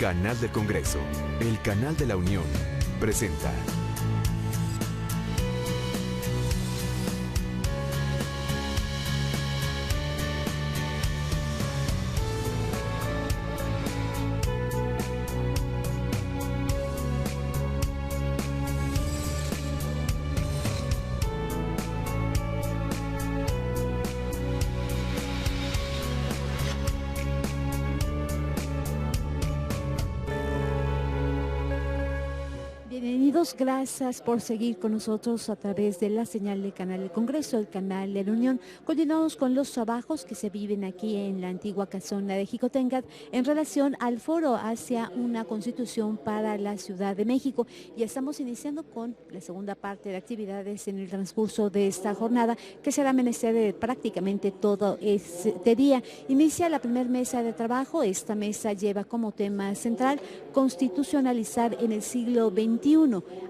Canal del Congreso, el canal de la Unión, presenta. Bienvenidos, gracias por seguir con nosotros a través de la señal del Canal del Congreso, el Canal de la Unión. Continuamos con los trabajos que se viven aquí en la antigua casona de Xicoténcatl en relación al foro hacia una constitución para la Ciudad de México. Y estamos iniciando con la segunda parte de actividades en el transcurso de esta jornada, que será menester de prácticamente todo este día. Inicia la primera mesa de trabajo. Esta mesa lleva como tema central constitucionalizar en el siglo XXI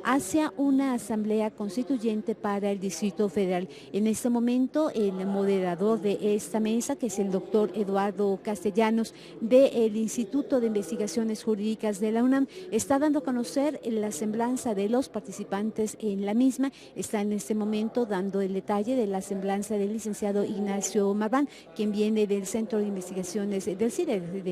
hacia una asamblea constituyente para el Distrito Federal. En este momento, el moderador de esta mesa, que es el doctor Eduardo Castellanos, del Instituto de Investigaciones Jurídicas de la UNAM, está dando a conocer la semblanza de los participantes en la misma. Está en este momento dando el detalle de la semblanza del licenciado Ignacio Marván, quien viene del Centro de Investigaciones, del CIDE de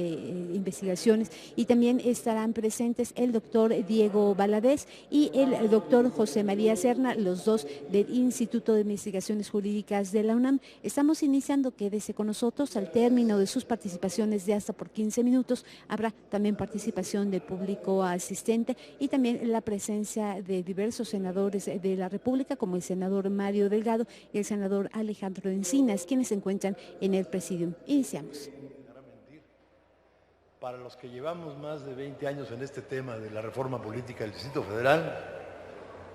Investigaciones, y también estarán presentes el doctor Diego Valadez y el doctor José María Serna, los dos del Instituto de Investigaciones Jurídicas de la UNAM. Estamos iniciando, quédese con nosotros. Al término de sus participaciones de hasta por 15 minutos, habrá también participación de público asistente y también la presencia de diversos senadores de la República, como el senador Mario Delgado y el senador Alejandro Encinas, quienes se encuentran en el presidium. Iniciamos. Para los que llevamos más de 20 años en este tema de la reforma política del Distrito Federal,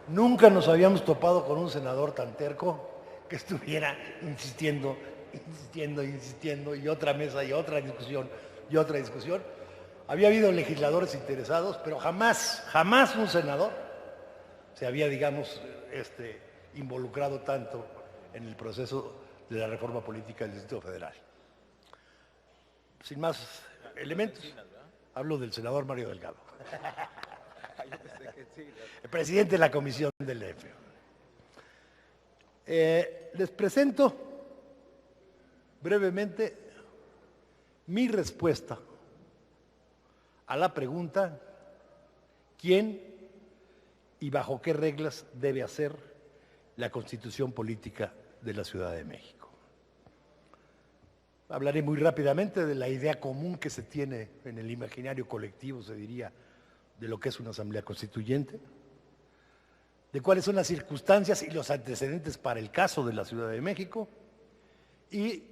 nunca nos habíamos topado con un senador tan terco que estuviera insistiendo, y otra mesa, y otra discusión, y otra discusión. Había habido legisladores interesados, pero jamás un senador se había, digamos, involucrado tanto en el proceso de la reforma política del Distrito Federal. Sin más elementos, hablo del senador Mario Delgado, el presidente de la comisión del DF. Les presento brevemente mi respuesta a la pregunta: ¿quién y bajo qué reglas debe hacer la constitución política de la Ciudad de México? Hablaré muy rápidamente de la idea común que se tiene en el imaginario colectivo, se diría, de lo que es una asamblea constituyente, de cuáles son las circunstancias y los antecedentes para el caso de la Ciudad de México y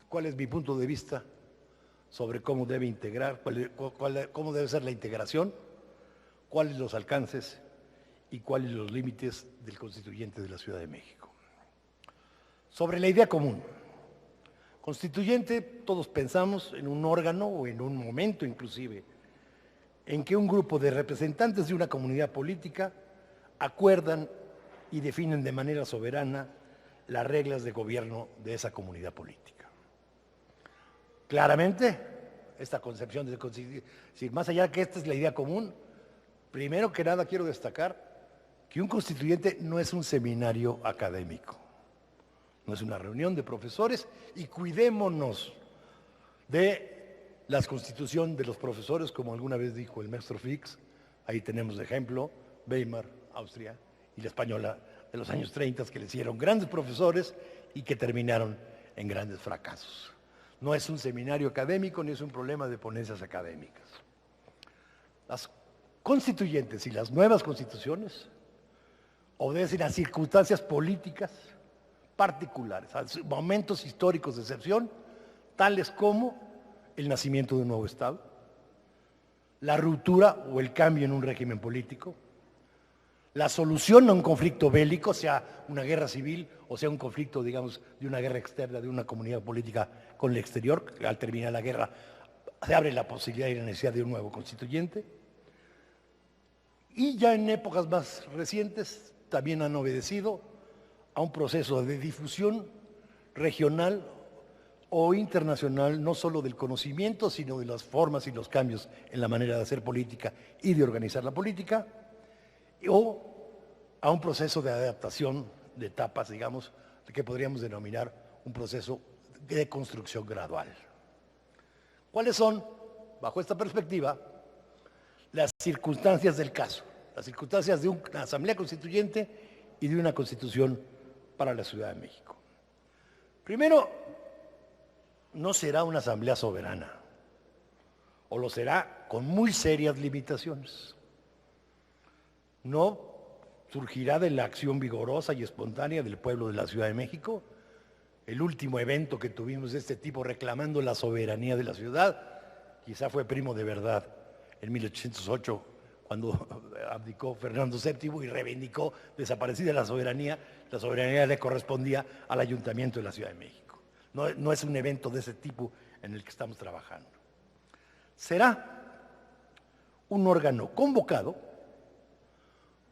cuál es mi punto de vista sobre cómo debe integrar, cómo debe ser la integración, cuáles los alcances y cuáles los límites del constituyente de la Ciudad de México. Sobre la idea común. Constituyente, todos pensamos en un órgano o en un momento inclusive en que un grupo de representantes de una comunidad política acuerdan y definen de manera soberana las reglas de gobierno de esa comunidad política. Claramente, esta concepción de constituyente, más allá de que esta es la idea común, primero que nada quiero destacar que un constituyente no es un seminario académico. No es una reunión de profesores, y cuidémonos de la constitución de los profesores, como alguna vez dijo el maestro Fix. Ahí tenemos de ejemplo Weimar, Austria, y la española de los años 30, que le hicieron grandes profesores y que terminaron en grandes fracasos. No es un seminario académico ni es un problema de ponencias académicas. Las constituyentes y las nuevas constituciones obedecen a circunstancias políticas particulares, a momentos históricos de excepción, tales como el nacimiento de un nuevo Estado, la ruptura o el cambio en un régimen político, la solución a un conflicto bélico, sea una guerra civil o sea un conflicto, digamos, de una guerra externa de una comunidad política con el exterior. Al terminar la guerra se abre la posibilidad y la necesidad de un nuevo constituyente. Y ya en épocas más recientes también han obedecido a un proceso de difusión regional o internacional, no solo del conocimiento, sino de las formas y los cambios en la manera de hacer política y de organizar la política, o a un proceso de adaptación de etapas, digamos, que podríamos denominar un proceso de construcción gradual. ¿Cuáles son, bajo esta perspectiva, las circunstancias del caso? Las circunstancias de una asamblea constituyente y de una constitución para la Ciudad de México. Primero, no será una asamblea soberana, o lo será con muy serias limitaciones. No surgirá de la acción vigorosa y espontánea del pueblo de la Ciudad de México. El último evento que tuvimos de este tipo reclamando la soberanía de la ciudad, quizá fue primo de verdad en 1808, cuando abdicó Fernando VII y reivindicó desaparecida la soberanía le correspondía al Ayuntamiento de la Ciudad de México. No es un evento de ese tipo en el que estamos trabajando. Será un órgano convocado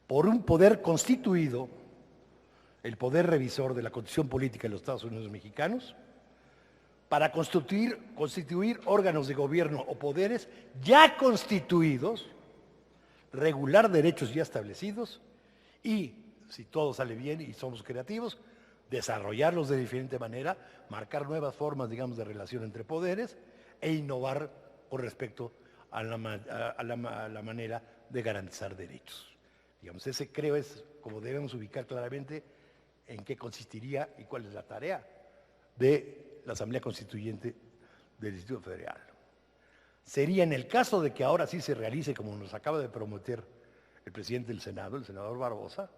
por un poder constituido, el poder revisor de la Constitución Política de los Estados Unidos Mexicanos, para constituir órganos de gobierno o poderes ya constituidos, regular derechos ya establecidos y, si todo sale bien y somos creativos, desarrollarlos de diferente manera, marcar nuevas formas, digamos, de relación entre poderes e innovar con respecto a la manera de garantizar derechos. Digamos, ese creo es como debemos ubicar claramente en qué consistiría y cuál es la tarea de la Asamblea Constituyente del Distrito Federal. Sería en el caso de que ahora sí se realice, como nos acaba de prometer el presidente del Senado, el senador Barbosa,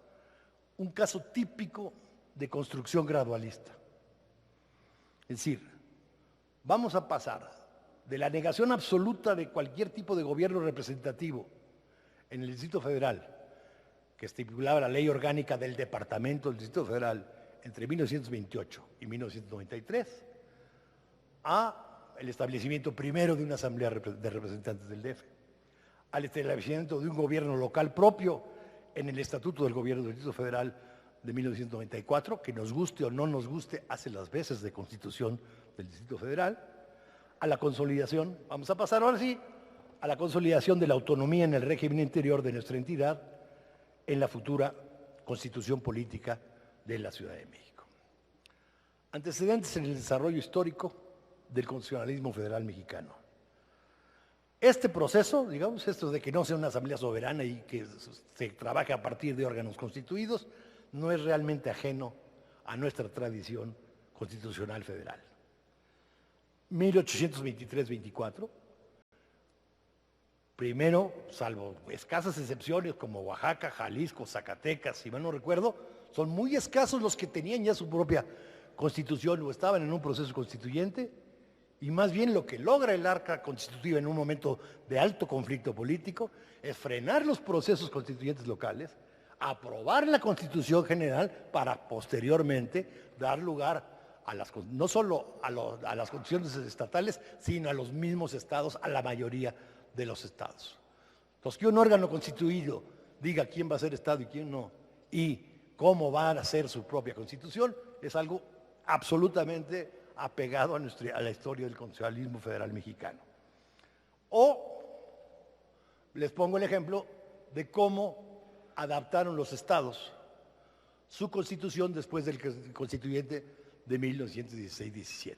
un caso típico de construcción gradualista. Es decir, vamos a pasar de la negación absoluta de cualquier tipo de gobierno representativo en el Distrito Federal, que estipulaba la Ley Orgánica del Departamento del Distrito Federal entre 1928 y 1993, a el establecimiento primero de una asamblea de representantes del DF, al establecimiento de un gobierno local propio en el Estatuto del Gobierno del Distrito Federal de 1994, que nos guste o no nos guste, hace las veces de Constitución del Distrito Federal, a la consolidación, vamos a pasar ahora sí, a la consolidación de la autonomía en el régimen interior de nuestra entidad en la futura Constitución Política de la Ciudad de México. Antecedentes en el desarrollo histórico del constitucionalismo federal mexicano. Este proceso, digamos, esto de que no sea una asamblea soberana y que se trabaje a partir de órganos constituidos, no es realmente ajeno a nuestra tradición constitucional federal. 1823-24, primero, salvo escasas excepciones como Oaxaca, Jalisco, Zacatecas, si mal no recuerdo, son muy escasos los que tenían ya su propia constitución o estaban en un proceso constituyente, y más bien lo que logra el arca constitutiva en un momento de alto conflicto político es frenar los procesos constituyentes locales, aprobar la Constitución General para posteriormente dar lugar a no solo a las constituciones estatales, sino a los mismos estados, a la mayoría de los estados. Entonces, que un órgano constituido diga quién va a ser estado y quién no, y cómo va a ser su propia constitución, es algo absolutamente apegado a la historia del constitucionalismo federal mexicano. O les pongo el ejemplo de cómo adaptaron los estados su constitución después del constituyente de 1916-17. Es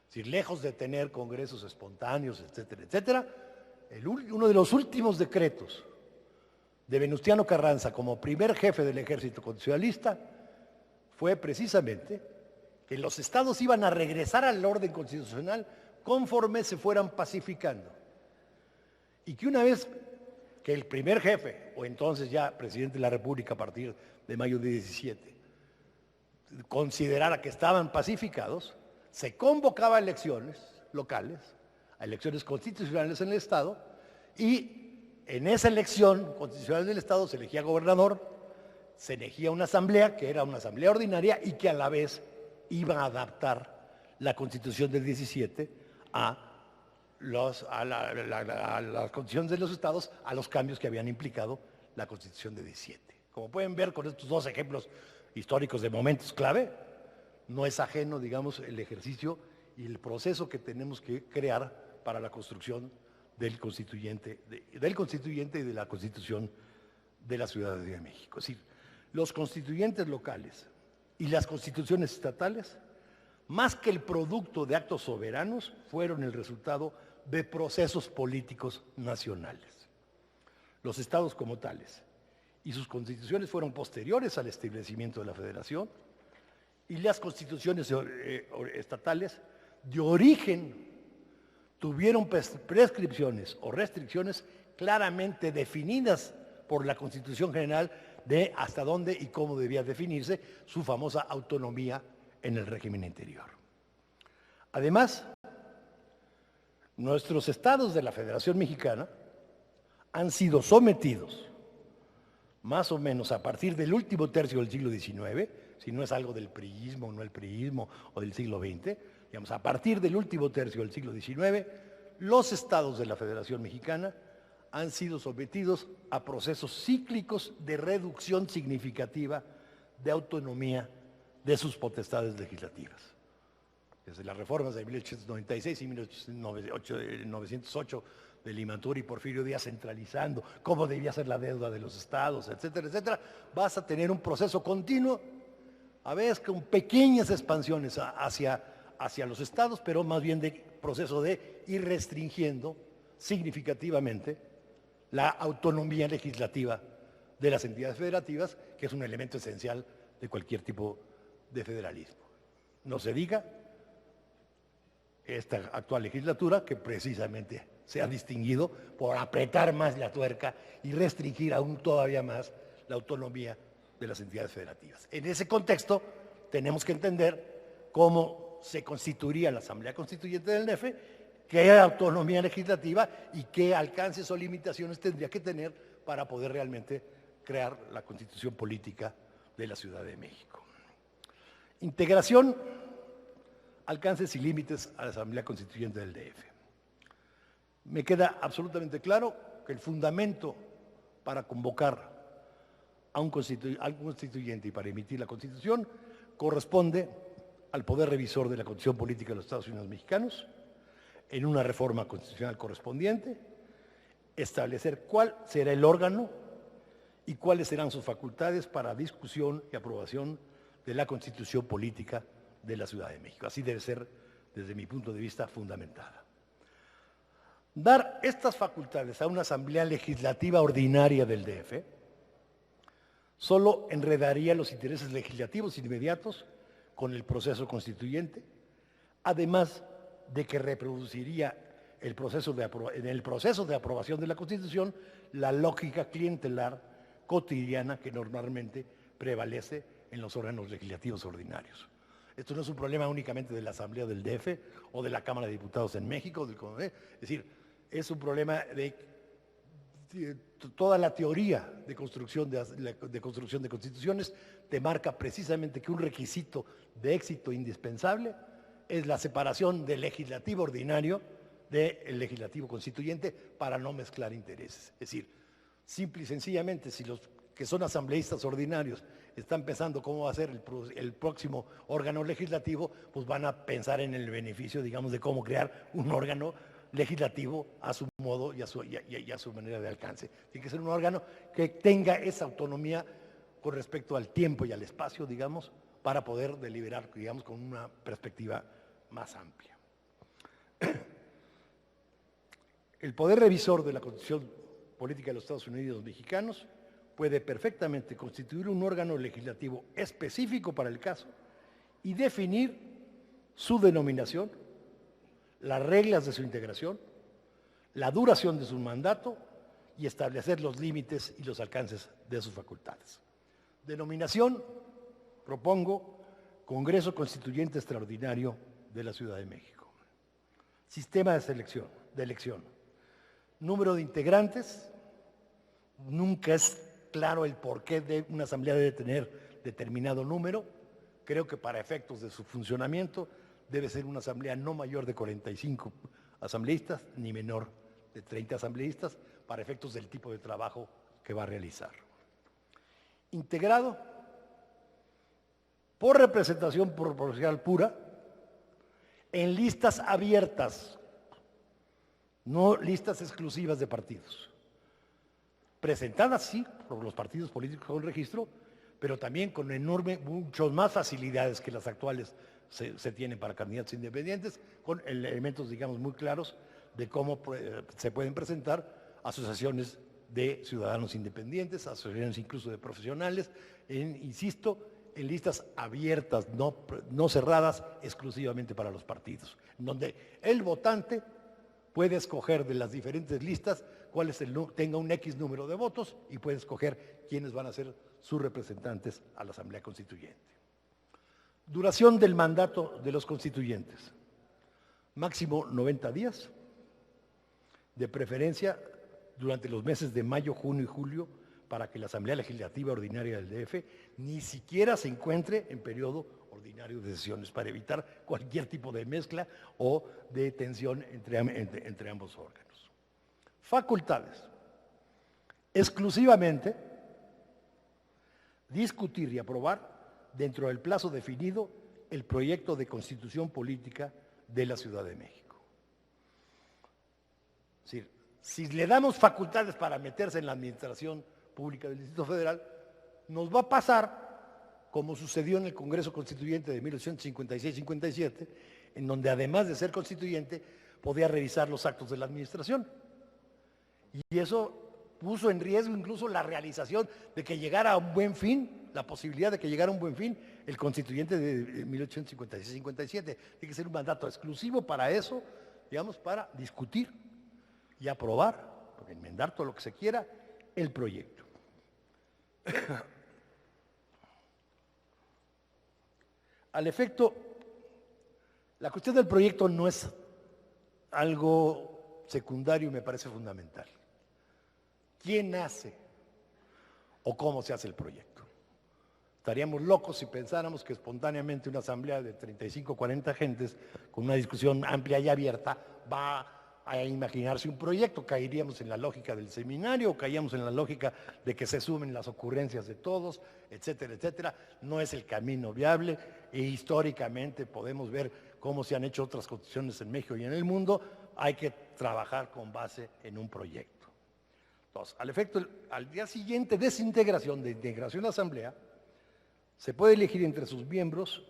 decir, lejos de tener congresos espontáneos, etcétera, etcétera, uno de los últimos decretos de Venustiano Carranza como primer jefe del ejército constitucionalista fue precisamente que los estados iban a regresar al orden constitucional conforme se fueran pacificando. Y que una vez que el primer jefe, o entonces ya presidente de la República a partir de mayo de 17, considerara que estaban pacificados, se convocaba a elecciones locales, a elecciones constitucionales en el Estado, y en esa elección constitucional del Estado se elegía gobernador, se elegía una asamblea, que era una asamblea ordinaria, y que a la vez iba a adaptar la Constitución del 17 a las constituciones de los estados, a los cambios que habían implicado la Constitución de 17. Como pueden ver con estos dos ejemplos históricos de momentos clave, no es ajeno, digamos, el ejercicio y el proceso que tenemos que crear para la construcción del constituyente y de la Constitución de la Ciudad de México. Es decir, los constituyentes locales y las constituciones estatales, más que el producto de actos soberanos, fueron el resultado de procesos políticos nacionales. Los estados como tales y sus constituciones fueron posteriores al establecimiento de la federación, y las constituciones estatales de origen tuvieron prescripciones o restricciones claramente definidas por la Constitución General de hasta dónde y cómo debía definirse su famosa autonomía en el régimen interior. Además, nuestros estados de la Federación Mexicana han sido sometidos, más o menos a partir del último tercio del siglo XIX, si no es algo del priismo, no el priismo o del siglo XX, digamos, a partir del último tercio del siglo XIX, los estados de la Federación Mexicana han sido sometidos a procesos cíclicos de reducción significativa de autonomía de sus potestades legislativas. Desde las reformas de 1896 y 1908 de Limantur y Porfirio Díaz centralizando cómo debía ser la deuda de los estados, etcétera, etcétera, vas a tener un proceso continuo, a veces con pequeñas expansiones hacia los estados, pero más bien de proceso de ir restringiendo significativamente la autonomía legislativa de las entidades federativas, que es un elemento esencial de cualquier tipo de federalismo. No se diga esta actual legislatura, que precisamente se ha distinguido por apretar más la tuerca y restringir aún todavía más la autonomía de las entidades federativas. En ese contexto tenemos que entender cómo se constituiría la Asamblea Constituyente del DF, qué autonomía legislativa y qué alcances o limitaciones tendría que tener para poder realmente crear la Constitución política de la Ciudad de México. Integración, alcances y límites a la Asamblea Constituyente del DF. Me queda absolutamente claro que el fundamento para convocar a un constituyente y para emitir la Constitución corresponde al Poder Revisor de la Constitución Política de los Estados Unidos Mexicanos, en una reforma constitucional correspondiente, establecer cuál será el órgano y cuáles serán sus facultades para discusión y aprobación de la Constitución Política de la Ciudad de México. Así debe ser, desde mi punto de vista, fundamentada. Dar estas facultades a una Asamblea Legislativa ordinaria del DF solo enredaría los intereses legislativos inmediatos con el proceso constituyente, además de que reproduciría en el proceso de aprobación de la Constitución la lógica clientelar cotidiana que normalmente prevalece en los órganos legislativos ordinarios. Esto no es un problema únicamente de la Asamblea del DF o de la Cámara de Diputados en México, es decir, es un problema de toda la teoría de construcción de constituciones te marca precisamente que un requisito de éxito indispensable es la separación del legislativo ordinario del legislativo constituyente para no mezclar intereses. Es decir, simple y sencillamente, si los que son asambleístas ordinarios están pensando cómo va a ser el próximo órgano legislativo, pues van a pensar en el beneficio, digamos, de cómo crear un órgano legislativo a su modo y a su manera de alcance. Tiene que ser un órgano que tenga esa autonomía con respecto al tiempo y al espacio, digamos, para poder deliberar, digamos, con una perspectiva más amplia. El poder revisor de la Constitución Política de los Estados Unidos Mexicanos puede perfectamente constituir un órgano legislativo específico para el caso y definir su denominación, las reglas de su integración, la duración de su mandato y establecer los límites y los alcances de sus facultades. Denominación, propongo, Congreso Constituyente Extraordinario de la Ciudad de México. Sistema de elección. Número de integrantes, nunca es claro el porqué de una asamblea debe tener determinado número. Creo que para efectos de su funcionamiento debe ser una asamblea no mayor de 45 asambleístas ni menor de 30 asambleístas para efectos del tipo de trabajo que va a realizar. Integrado por representación proporcional pura, en listas abiertas, no listas exclusivas de partidos. Presentadas, sí, por los partidos políticos con registro, pero también con muchas más facilidades que las actuales se tienen para candidatos independientes, con elementos, digamos, muy claros de cómo se pueden presentar asociaciones de ciudadanos independientes, asociaciones incluso de profesionales, insisto, en listas abiertas, no cerradas exclusivamente para los partidos, donde el votante puede escoger de las diferentes listas tenga un X número de votos y puede escoger quiénes van a ser sus representantes a la Asamblea Constituyente. Duración del mandato de los constituyentes. Máximo 90 días, de preferencia durante los meses de mayo, junio y julio, para que la Asamblea Legislativa Ordinaria del DF ni siquiera se encuentre en periodo ordinario de sesiones, para evitar cualquier tipo de mezcla o de tensión entre ambos órganos. Facultades. Exclusivamente discutir y aprobar dentro del plazo definido el proyecto de Constitución Política de la Ciudad de México. Es decir, si le damos facultades para meterse en la administración pública del Distrito Federal, nos va a pasar como sucedió en el Congreso Constituyente de 1856-57, en donde además de ser constituyente, podía revisar los actos de la administración. Y eso puso en riesgo incluso la realización de que llegara a un buen fin, la posibilidad de que llegara a un buen fin el constituyente de 1856-57. Tiene que ser un mandato exclusivo para eso, digamos, para discutir y aprobar, enmendar todo lo que se quiera, el proyecto. Al efecto, la cuestión del proyecto no es algo secundario y me parece fundamental. ¿Quién hace o cómo se hace el proyecto? Estaríamos locos si pensáramos que espontáneamente una asamblea de 35 o 40 gentes, con una discusión amplia y abierta, va a imaginarse un proyecto. Caeríamos en la lógica del seminario, caeríamos en la lógica de que se sumen las ocurrencias de todos, etcétera, etcétera. No es el camino viable e históricamente podemos ver cómo se han hecho otras constituciones en México y en el mundo. Hay que trabajar con base en un proyecto. Entonces, al efecto, al día siguiente de integración de la asamblea, se puede elegir entre sus miembros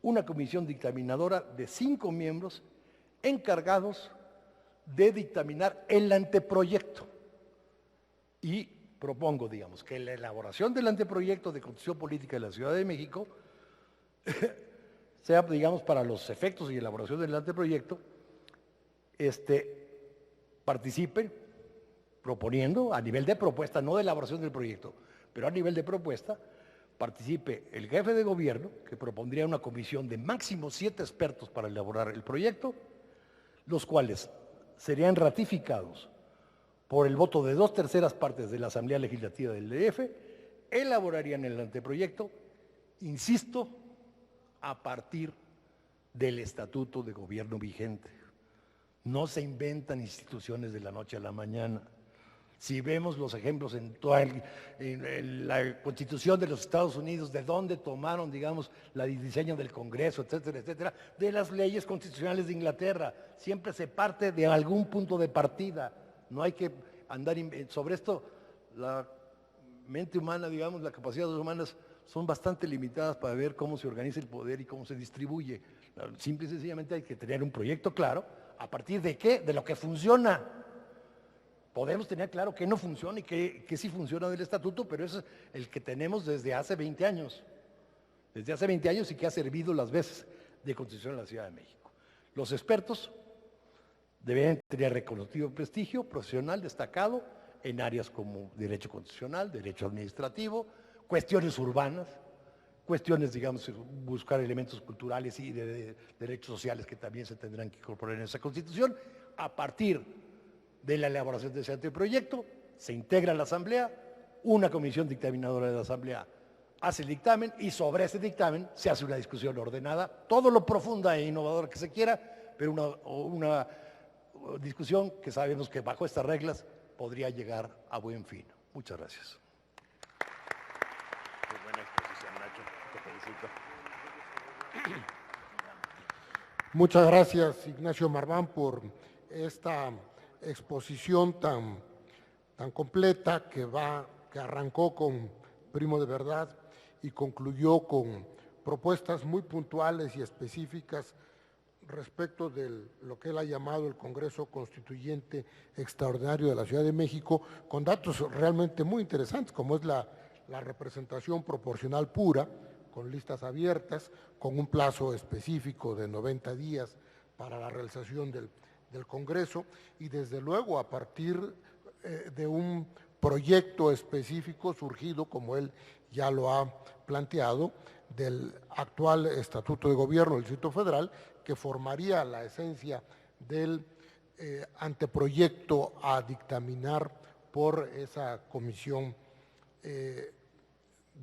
una comisión dictaminadora de 5 miembros encargados de dictaminar el anteproyecto. Y propongo, digamos, que la elaboración del anteproyecto de Constitución Política de la Ciudad de México sea, digamos, para los efectos y elaboración del anteproyecto, participen proponiendo a nivel de propuesta, no de elaboración del proyecto, pero a nivel de propuesta, participe el jefe de gobierno, que propondría una comisión de máximo 7 expertos para elaborar el proyecto, los cuales serían ratificados por el voto de 2/3 partes de la Asamblea Legislativa del DF, elaborarían el anteproyecto, insisto, a partir del Estatuto de Gobierno vigente. No se inventan instituciones de la noche a la mañana. Si vemos los ejemplos en la Constitución de los Estados Unidos, de dónde tomaron, digamos, el diseño del Congreso, etcétera, etcétera, de las leyes constitucionales de Inglaterra. Siempre se parte de algún punto de partida. No hay que andar sobre esto. La mente humana, digamos, las capacidades humanas son bastante limitadas para ver cómo se organiza el poder y cómo se distribuye. Simple y sencillamente hay que tener un proyecto claro. ¿A partir de qué? De lo que funciona. Podemos tener claro que no funciona y que sí funciona del estatuto, pero es el que tenemos desde hace 20 años. Desde hace 20 años y que ha servido las veces de Constitución en la Ciudad de México. Los expertos deben tener reconocido prestigio profesional destacado en áreas como derecho constitucional, derecho administrativo, cuestiones urbanas, cuestiones, digamos, buscar elementos culturales y de derechos sociales que también se tendrán que incorporar en esa Constitución. A partir de la elaboración de ese anteproyecto, se integra la Asamblea, una comisión dictaminadora de la Asamblea hace el dictamen y sobre ese dictamen se hace una discusión ordenada, todo lo profunda e innovadora que se quiera, pero una discusión que sabemos que bajo estas reglas podría llegar a buen fin. Muchas gracias. Muy buena exposición, Nacho. Te felicito. Muchas gracias, Ignacio Marván, por esta exposición tan completa que arrancó con Primo de Verdad y concluyó con propuestas muy puntuales y específicas respecto de lo que él ha llamado el Congreso Constituyente Extraordinario de la Ciudad de México, con datos realmente muy interesantes, como es la representación proporcional pura, con listas abiertas, con un plazo específico de 90 días para la realización del Congreso, y desde luego a partir de un proyecto específico surgido, como él ya lo ha planteado, del actual Estatuto de Gobierno del Distrito Federal, que formaría la esencia del anteproyecto a dictaminar por esa comisión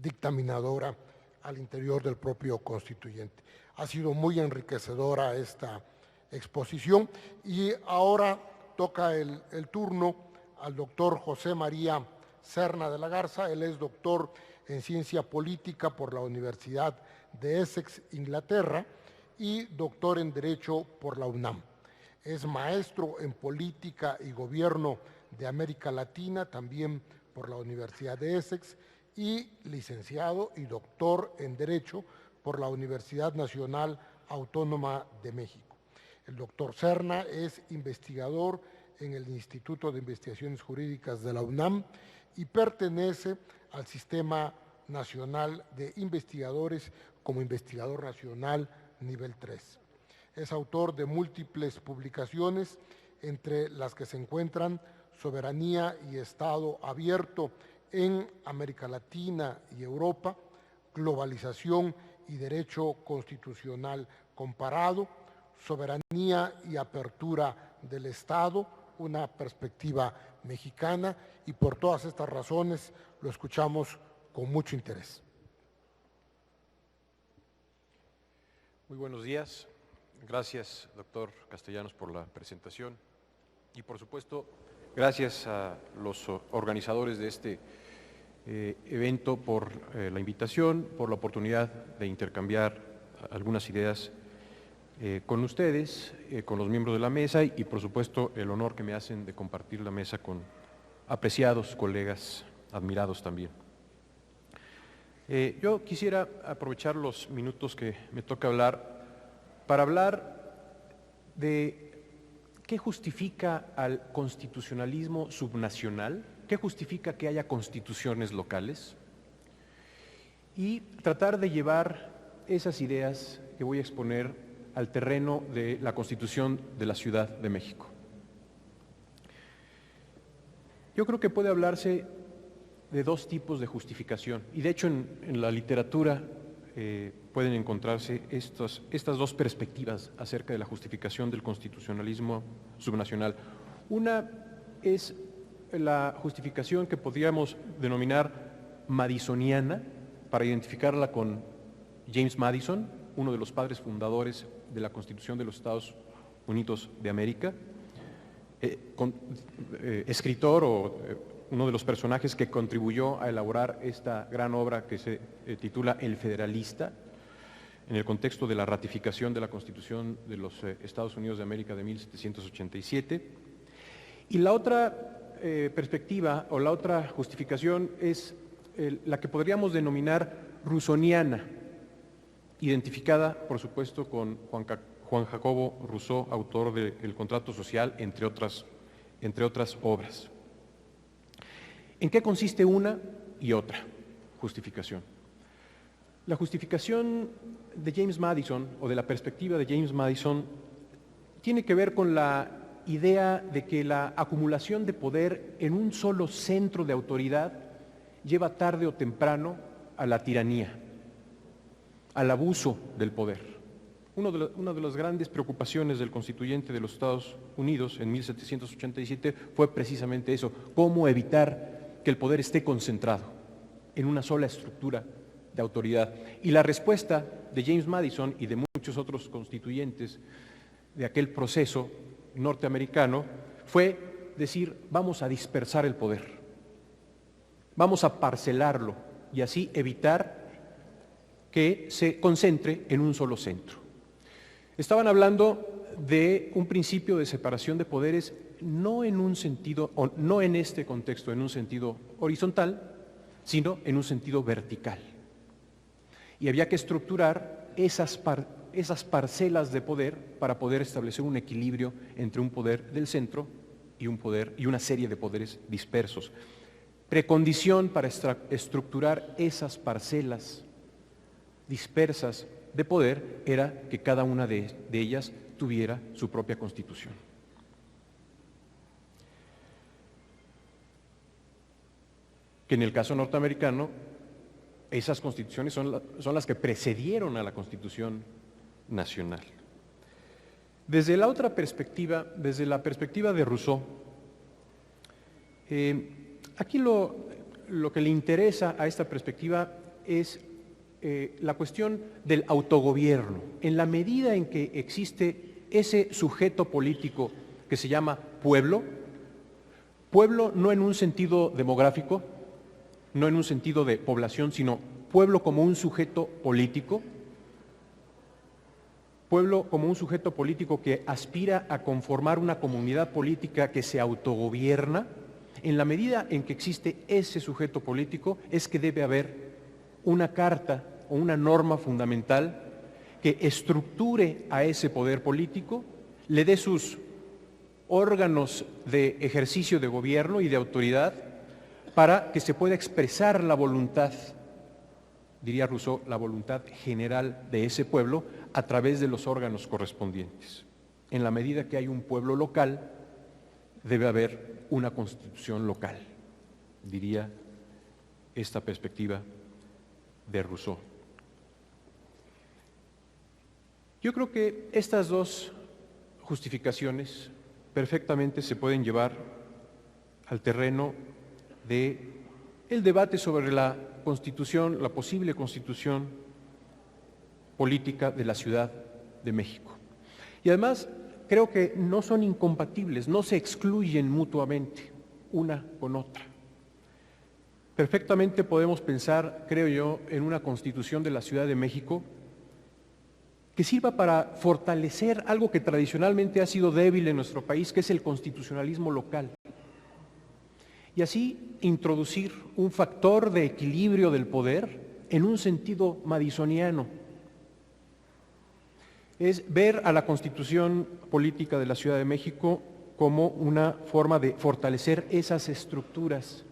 dictaminadora al interior del propio constituyente. Ha sido muy enriquecedora esta exposición y ahora toca el turno al doctor José María Serna de la Garza. Él es doctor en Ciencia Política por la Universidad de Essex, Inglaterra, y doctor en Derecho por la UNAM. Es maestro en Política y Gobierno de América Latina, también por la Universidad de Essex, y licenciado y doctor en Derecho por la Universidad Nacional Autónoma de México. El doctor Serna es investigador en el Instituto de Investigaciones Jurídicas de la UNAM y pertenece al Sistema Nacional de Investigadores como investigador nacional nivel 3. Es autor de múltiples publicaciones, entre las que se encuentran Soberanía y Estado Abierto en América Latina y Europa, Globalización y Derecho Constitucional Comparado, Soberanía y Apertura del Estado, una perspectiva mexicana, y por todas estas razones lo escuchamos con mucho interés. Muy buenos días. Gracias, doctor Castellanos, por la presentación y, por supuesto, gracias a los organizadores de este evento por la invitación, por la oportunidad de intercambiar algunas ideas con ustedes, con los miembros de la mesa y, por supuesto, el honor que me hacen de compartir la mesa con apreciados colegas, admirados también. Yo quisiera aprovechar los minutos que me toca hablar para hablar de qué justifica al constitucionalismo subnacional, qué justifica que haya constituciones locales, y tratar de llevar esas ideas que voy a exponer al terreno de la Constitución de la Ciudad de México. Yo creo que puede hablarse de dos tipos de justificación, y de hecho en la literatura pueden encontrarse estas dos perspectivas acerca de la justificación del constitucionalismo subnacional. Una es la justificación que podríamos denominar madisoniana, para identificarla con James Madison, uno de los padres fundadores de la Constitución de los Estados Unidos de América, escritor o uno de los personajes que contribuyó a elaborar esta gran obra que se titula El Federalista, en el contexto de la ratificación de la Constitución de los Estados Unidos de América de 1787. Y la otra perspectiva o la otra justificación es la que podríamos denominar rusoniana, identificada, por supuesto, con Juan Jacobo Rousseau, autor de El Contrato Social, entre otras obras. ¿En qué consiste una y otra justificación? La justificación de James Madison, o de la perspectiva de James Madison, tiene que ver con la idea de que la acumulación de poder en un solo centro de autoridad lleva tarde o temprano a la tiranía, al abuso del poder. Una de las grandes preocupaciones del constituyente de los Estados Unidos en 1787 fue precisamente eso: cómo evitar que el poder esté concentrado en una sola estructura de autoridad. Y la respuesta de James Madison y de muchos otros constituyentes de aquel proceso norteamericano fue decir: vamos a dispersar el poder, vamos a parcelarlo y así evitar que se concentre en un solo centro. Estaban hablando de un principio de separación de poderes no en un sentido, o no en este contexto, en un sentido horizontal, sino en un sentido vertical. Y había que estructurar esas parcelas de poder para poder establecer un equilibrio entre un poder del centro y una serie de poderes dispersos. Precondición para estructurar esas parcelas dispersas de poder era que cada una de ellas tuviera su propia constitución. Que en el caso norteamericano, esas constituciones son las que precedieron a la Constitución Nacional. Desde la otra perspectiva, desde la perspectiva de Rousseau, aquí lo que le interesa a esta perspectiva es la cuestión del autogobierno. En la medida en que existe ese sujeto político que se llama pueblo, pueblo no en un sentido demográfico, no en un sentido de población, sino pueblo como un sujeto político, pueblo como un sujeto político que aspira a conformar una comunidad política que se autogobierna. En la medida en que existe ese sujeto político es que debe haber una carta o una norma fundamental que estructure a ese poder político, le dé sus órganos de ejercicio de gobierno y de autoridad para que se pueda expresar la voluntad, diría Rousseau, la voluntad general de ese pueblo a través de los órganos correspondientes. En la medida que hay un pueblo local, debe haber una constitución local, diría esta perspectiva de Rousseau. Yo creo que estas dos justificaciones perfectamente se pueden llevar al terreno del debate sobre la constitución, la posible constitución política de la Ciudad de México. Y además creo que no son incompatibles, no se excluyen mutuamente una con otra. Perfectamente podemos pensar, creo yo, en una constitución de la Ciudad de México que sirva para fortalecer algo que tradicionalmente ha sido débil en nuestro país, que es el constitucionalismo local. Y así introducir un factor de equilibrio del poder en un sentido madisoniano. Es ver a la Constitución Política de la Ciudad de México como una forma de fortalecer esas estructuras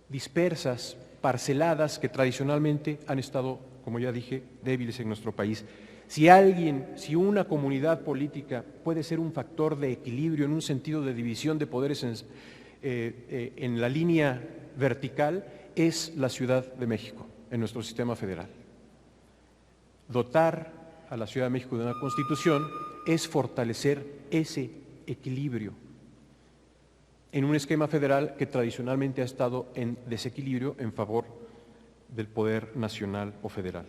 dispersas, parceladas, que tradicionalmente han estado, como ya dije, débiles en nuestro país. Si una comunidad política puede ser un factor de equilibrio en un sentido de división de poderes en la línea vertical, es la Ciudad de México, en nuestro sistema federal. Dotar a la Ciudad de México de una constitución es fortalecer ese equilibrio en un esquema federal que tradicionalmente ha estado en desequilibrio en favor del poder nacional o federal.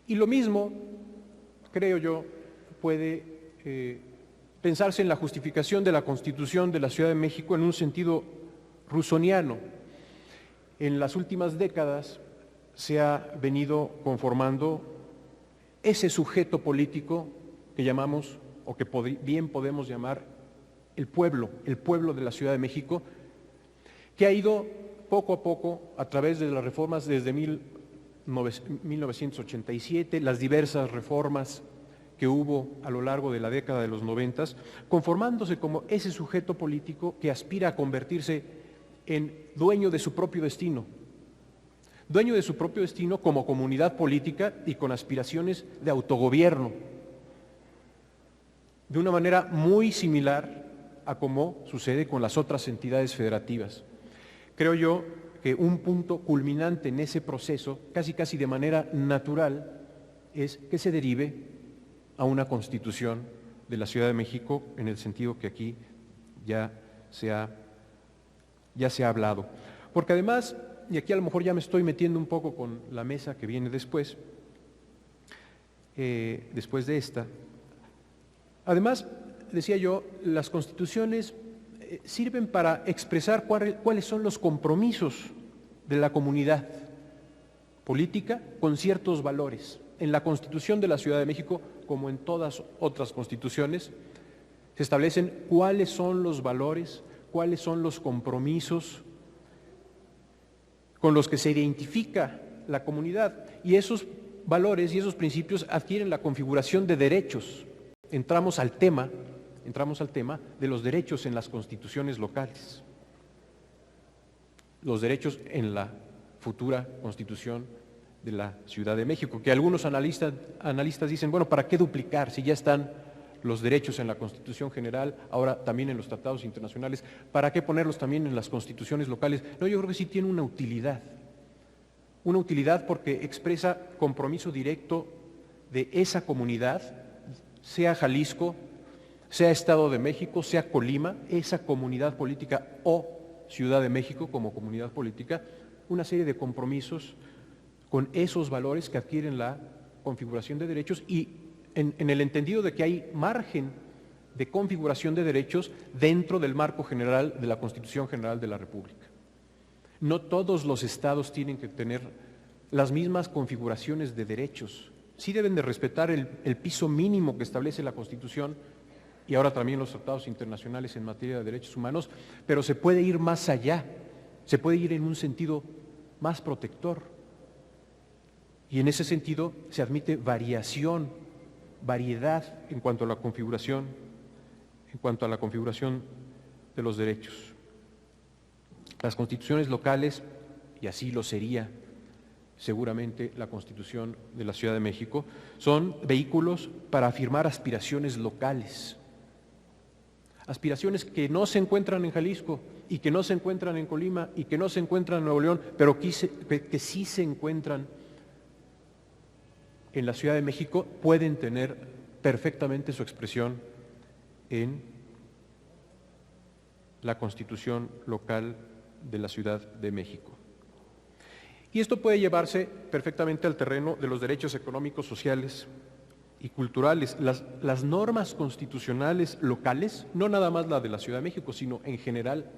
Y lo mismo, creo yo, puede pensarse en la justificación de la Constitución de la Ciudad de México en un sentido rousseauiano. En las últimas décadas se ha venido conformando ese sujeto político que llamamos, o que bien podemos llamar, el pueblo de la Ciudad de México, que ha ido poco a poco, a través de las reformas desde 1987, las diversas reformas que hubo a lo largo de la década de los 90, conformándose como ese sujeto político que aspira a convertirse en dueño de su propio destino como comunidad política y con aspiraciones de autogobierno, de una manera muy similar a como sucede con las otras entidades federativas. Creo yo que un punto culminante en ese proceso, casi de manera natural, es que se derive a una constitución de la Ciudad de México en el sentido que aquí ya se ha hablado. Porque además, y aquí a lo mejor ya me estoy metiendo un poco con la mesa que viene después de esta, además, decía yo, las constituciones sirven para expresar cuáles son los compromisos de la comunidad política con ciertos valores. En la Constitución de la Ciudad de México, como en todas otras constituciones, se establecen cuáles son los valores, cuáles son los compromisos con los que se identifica la comunidad, y esos valores y esos principios adquieren la configuración de derechos. Entramos al tema de los derechos en las constituciones locales, los derechos en la futura Constitución de la Ciudad de México, que algunos analistas dicen, bueno, ¿para qué duplicar si ya están los derechos en la Constitución General, ahora también en los tratados internacionales? ¿Para qué ponerlos también en las constituciones locales? No, yo creo que sí tiene una utilidad porque expresa compromiso directo de esa comunidad, sea Jalisco, sea Estado de México, sea Colima, esa comunidad política o Ciudad de México como comunidad política, una serie de compromisos con esos valores que adquieren la configuración de derechos y en el entendido de que hay margen de configuración de derechos dentro del marco general de la Constitución General de la República. No todos los estados tienen que tener las mismas configuraciones de derechos. Sí deben de respetar el piso mínimo que establece la Constitución y ahora también los tratados internacionales en materia de derechos humanos, pero se puede ir más allá, se puede ir en un sentido más protector. Y en ese sentido se admite variedad en cuanto a la configuración de los derechos. Las constituciones locales, y así lo sería seguramente la Constitución de la Ciudad de México, son vehículos para afirmar aspiraciones locales, aspiraciones que no se encuentran en Jalisco y que no se encuentran en Colima y que no se encuentran en Nuevo León, pero que sí se encuentran en la Ciudad de México, pueden tener perfectamente su expresión en la Constitución local de la Ciudad de México. Y esto puede llevarse perfectamente al terreno de los derechos económicos, sociales y culturales. Las normas constitucionales locales, no nada más la de la Ciudad de México, sino en general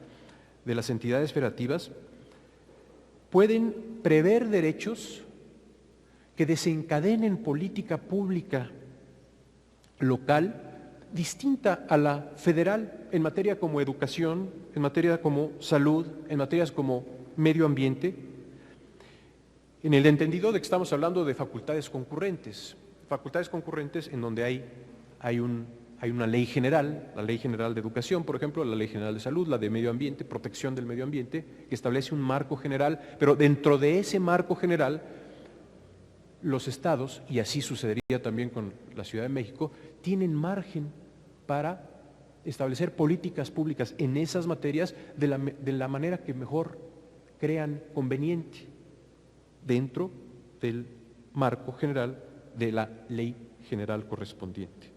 de las entidades federativas, pueden prever derechos que desencadenen política pública local distinta a la federal en materia como educación, en materia como salud, en materias como medio ambiente, en el entendido de que estamos hablando de facultades concurrentes en donde hay una ley general, la Ley General de Educación, por ejemplo, la Ley General de Salud, la de Medio Ambiente, protección del medio ambiente, que establece un marco general, pero dentro de ese marco general, los estados, y así sucedería también con la Ciudad de México, tienen margen para establecer políticas públicas en esas materias de la manera que mejor crean conveniente dentro del marco general de la ley general correspondiente.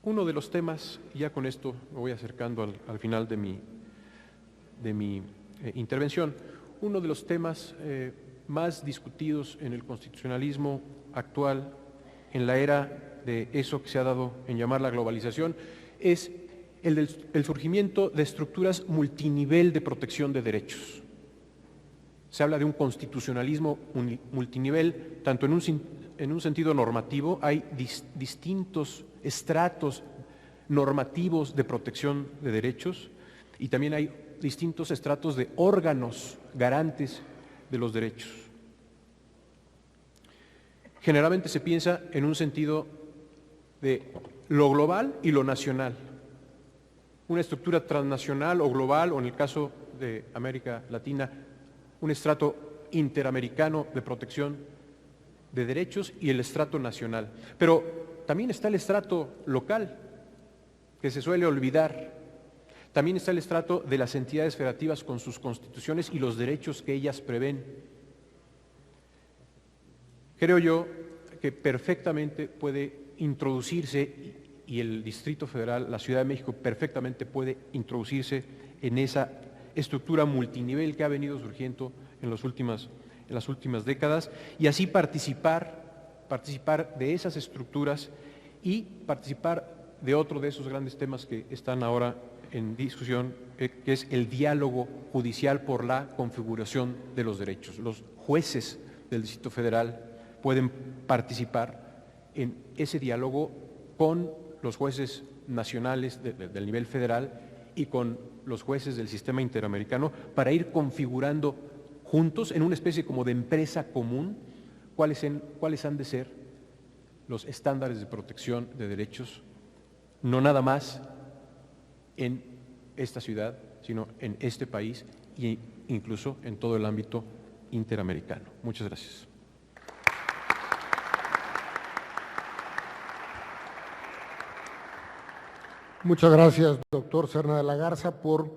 Uno de los temas, y ya con esto me voy acercando al final de mi intervención, uno de los temas más discutidos en el constitucionalismo actual, en la era de eso que se ha dado en llamar la globalización, es el surgimiento de estructuras multinivel de protección de derechos. Se habla de un constitucionalismo multinivel, tanto en un sentido normativo, hay distintos estratos normativos de protección de derechos y también hay distintos estratos de órganos garantes de los derechos. Generalmente se piensa en un sentido de lo global y lo nacional, una estructura transnacional o global, o en el caso de América Latina, un estrato interamericano de protección de derechos y el estrato nacional. Pero también está el estrato local, que se suele olvidar. También está el estrato de las entidades federativas con sus constituciones y los derechos que ellas prevén. Creo yo que perfectamente puede introducirse, y el Distrito Federal, la Ciudad de México, perfectamente puede introducirse en esa estructura multinivel que ha venido surgiendo en las últimas décadas, y así participar de esas estructuras y participar de otro de esos grandes temas que están ahora en discusión, que es el diálogo judicial por la configuración de los derechos. Los jueces del Distrito Federal pueden participar en ese diálogo con los jueces nacionales del nivel federal y con los jueces del sistema interamericano para ir configurando juntos en una especie como de empresa común cuáles han de ser los estándares de protección de derechos, no nada más en esta ciudad, sino en este país e incluso en todo el ámbito interamericano. Muchas gracias. Muchas gracias, doctor Serna de la Garza, por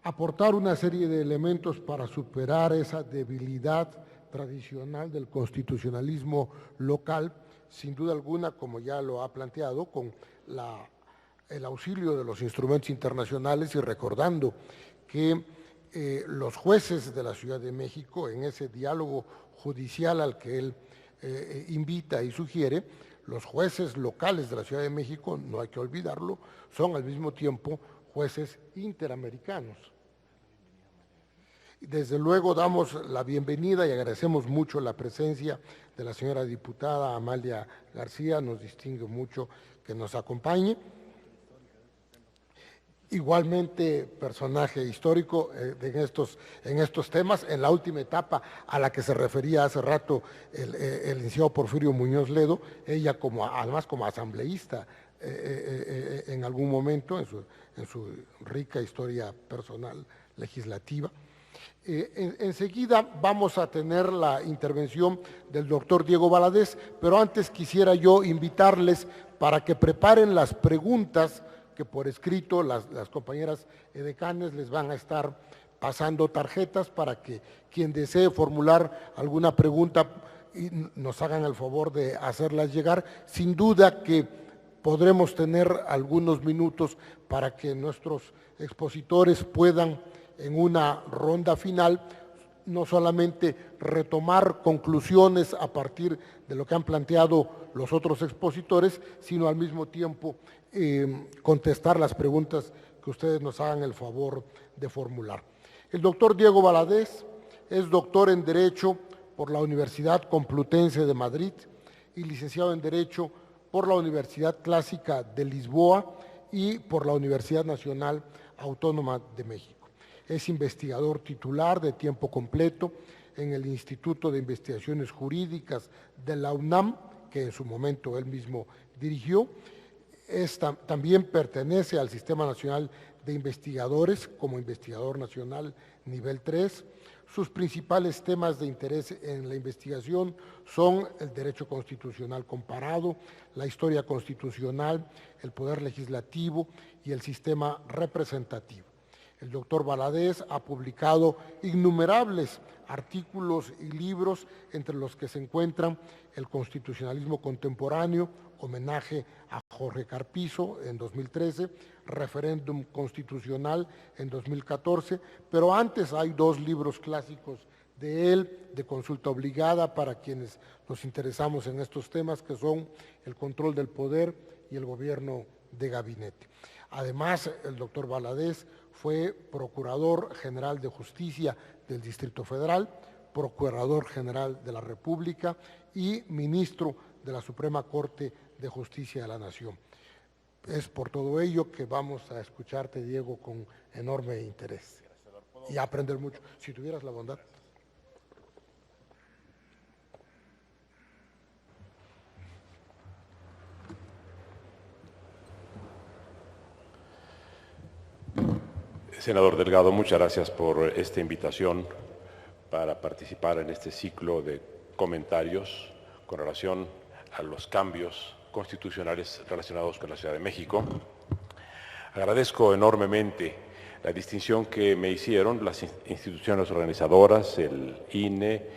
aportar una serie de elementos para superar esa debilidad tradicional del constitucionalismo local, sin duda alguna, como ya lo ha planteado, con el auxilio de los instrumentos internacionales y recordando que los jueces de la Ciudad de México, en ese diálogo judicial al que él invita y sugiere, los jueces locales de la Ciudad de México, no hay que olvidarlo, son al mismo tiempo jueces interamericanos. Desde luego damos la bienvenida y agradecemos mucho la presencia de la señora diputada Amalia García, nos distingue mucho que nos acompañe. Igualmente personaje histórico en estos temas, en la última etapa a la que se refería hace rato el licenciado Porfirio Muñoz Ledo, ella además como asambleísta en algún momento en su rica historia personal legislativa. Enseguida vamos a tener la intervención del doctor Diego Valadez, pero antes quisiera yo invitarles para que preparen las preguntas que por escrito las compañeras edecanes les van a estar pasando tarjetas para que quien desee formular alguna pregunta nos hagan el favor de hacerlas llegar. Sin duda que podremos tener algunos minutos para que nuestros expositores puedan en una ronda final no solamente retomar conclusiones a partir de lo que han planteado los otros expositores, sino al mismo tiempo contestar las preguntas que ustedes nos hagan el favor de formular. El doctor Diego Valadez es doctor en Derecho por la Universidad Complutense de Madrid y licenciado en Derecho por la Universidad Clásica de Lisboa y por la Universidad Nacional Autónoma de México. Es investigador titular de tiempo completo en el Instituto de Investigaciones Jurídicas de la UNAM, que en su momento él mismo dirigió. También pertenece al Sistema Nacional de Investigadores como investigador nacional nivel 3. Sus principales temas de interés en la investigación son el derecho constitucional comparado, la historia constitucional, el poder legislativo y el sistema representativo. El doctor Valadez ha publicado innumerables artículos y libros, entre los que se encuentran El constitucionalismo contemporáneo, homenaje a Jorge Carpizo en 2013, Referéndum constitucional en 2014, pero antes hay dos libros clásicos de él, de consulta obligada para quienes nos interesamos en estos temas, que son El control del poder y El gobierno de gabinete. Además, el doctor Valadez fue Procurador General de Justicia del Distrito Federal, Procurador General de la República y Ministro de la Suprema Corte de Justicia de la Nación. Es por todo ello que vamos a escucharte, Diego, con enorme interés y a aprender mucho. Si tuvieras la bondad. Senador Delgado, muchas gracias por esta invitación para participar en este ciclo de comentarios con relación a los cambios constitucionales relacionados con la Ciudad de México. Agradezco enormemente la distinción que me hicieron las instituciones organizadoras, el INE,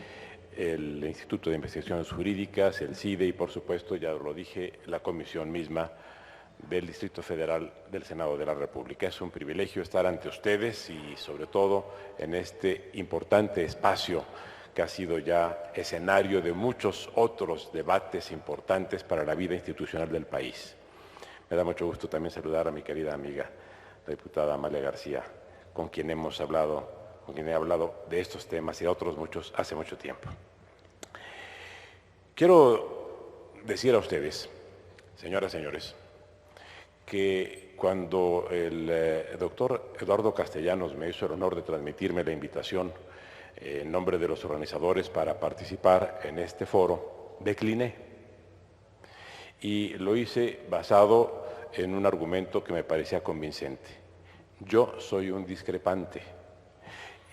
el Instituto de Investigaciones Jurídicas, el CIDE y, por supuesto, ya lo dije, la comisión misma del Distrito Federal del Senado de la República. Es un privilegio estar ante ustedes y, sobre todo, en este importante espacio que ha sido ya escenario de muchos otros debates importantes para la vida institucional del país. Me da mucho gusto también saludar a mi querida amiga la diputada Amalia García, con quien he hablado de estos temas y de otros muchos hace mucho tiempo. Quiero decir a ustedes, señoras y señores, que cuando el doctor Eduardo Castellanos me hizo el honor de transmitirme la invitación en nombre de los organizadores para participar en este foro, decliné. Y lo hice basado en un argumento que me parecía convincente. Yo soy un discrepante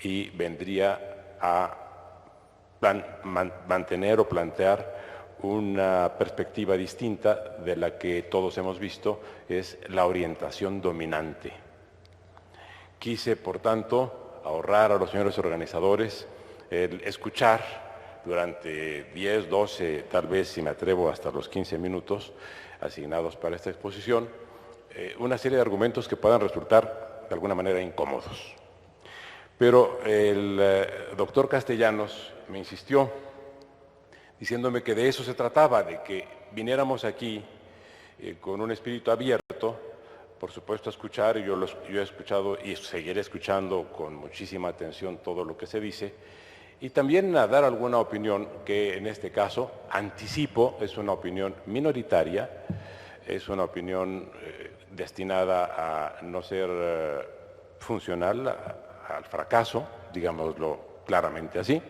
y vendría a mantener o plantear una perspectiva distinta de la que todos hemos visto, es la orientación dominante. Quise, por tanto, ahorrar a los señores organizadores el escuchar durante 10, 12, tal vez si me atrevo hasta los 15 minutos asignados para esta exposición, una serie de argumentos que puedan resultar de alguna manera incómodos. Pero el doctor Castellanos me insistió diciéndome que de eso se trataba, de que viniéramos aquí con un espíritu abierto, por supuesto a escuchar, y yo he escuchado y seguiré escuchando con muchísima atención todo lo que se dice, y también a dar alguna opinión que en este caso, anticipo, es una opinión minoritaria, es una opinión destinada a no ser funcional al fracaso, digámoslo claramente así,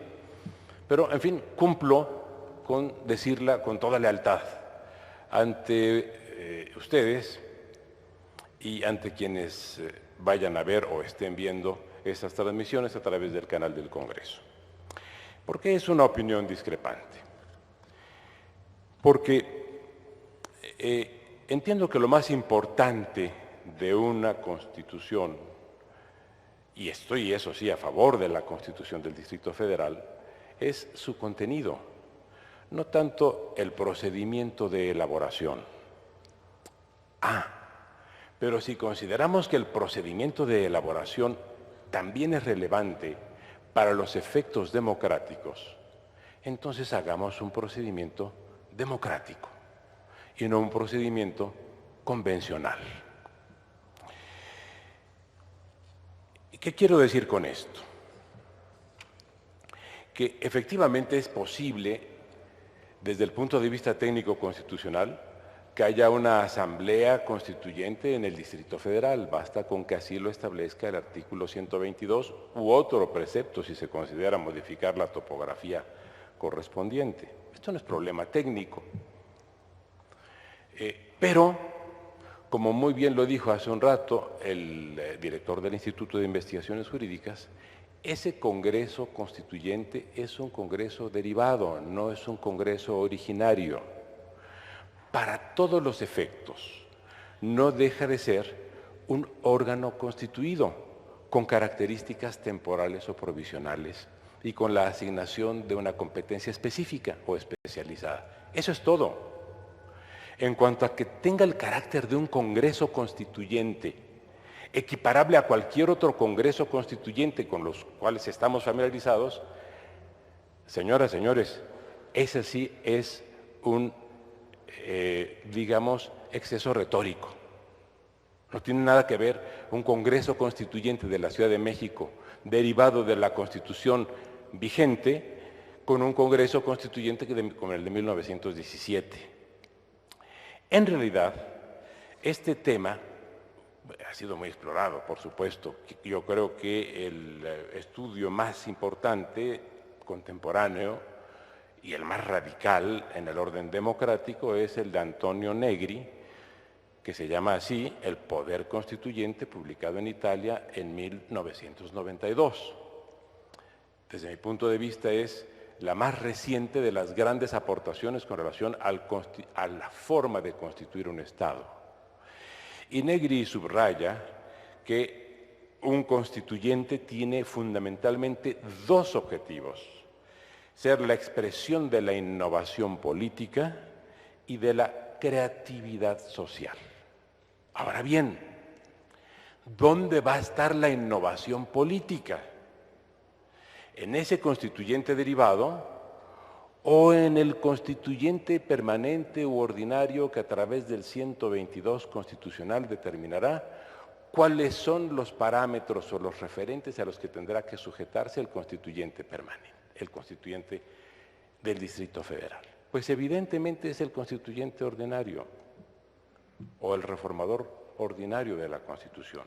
pero en fin, cumplo con decirla con toda lealtad ante ustedes y ante quienes vayan a ver o estén viendo estas transmisiones a través del canal del Congreso. ¿Por qué es una opinión discrepante? Porque entiendo que lo más importante de una Constitución, y estoy, eso sí, a favor de la Constitución del Distrito Federal, es su contenido, no tanto el procedimiento de elaboración. Pero si consideramos que el procedimiento de elaboración también es relevante para los efectos democráticos, entonces hagamos un procedimiento democrático y no un procedimiento convencional. ¿Qué quiero decir con esto? Que efectivamente es posible, desde el punto de vista técnico constitucional, que haya una asamblea constituyente en el Distrito Federal. Basta con que así lo establezca el artículo 122 u otro precepto si se considera modificar la topografía correspondiente. Esto no es problema técnico. Pero, como muy bien lo dijo hace un rato el director del Instituto de Investigaciones Jurídicas, ese Congreso Constituyente es un Congreso derivado, no es un Congreso originario. Para todos los efectos, no deja de ser un órgano constituido con características temporales o provisionales y con la asignación de una competencia específica o especializada. Eso es todo. En cuanto a que tenga el carácter de un Congreso Constituyente, equiparable a cualquier otro Congreso Constituyente con los cuales estamos familiarizados, señoras, señores, ese sí es un, digamos, exceso retórico. No tiene nada que ver un Congreso Constituyente de la Ciudad de México, derivado de la Constitución vigente, con un Congreso Constituyente como el de 1917. En realidad, este tema ha sido muy explorado, por supuesto. Yo creo que el estudio más importante, contemporáneo, y el más radical en el orden democrático es el de Antonio Negri, que se llama así El Poder Constituyente, publicado en Italia en 1992. Desde mi punto de vista es la más reciente de las grandes aportaciones con relación a la forma de constituir un Estado. Y Negri subraya que un constituyente tiene fundamentalmente dos objetivos: ser la expresión de la innovación política y de la creatividad social. Ahora bien, ¿dónde va a estar la innovación política? ¿En ese constituyente derivado o en el constituyente permanente u ordinario que a través del 122 constitucional determinará cuáles son los parámetros o los referentes a los que tendrá que sujetarse el constituyente permanente, el constituyente del Distrito Federal. Pues evidentemente es el constituyente ordinario o el reformador ordinario de la Constitución.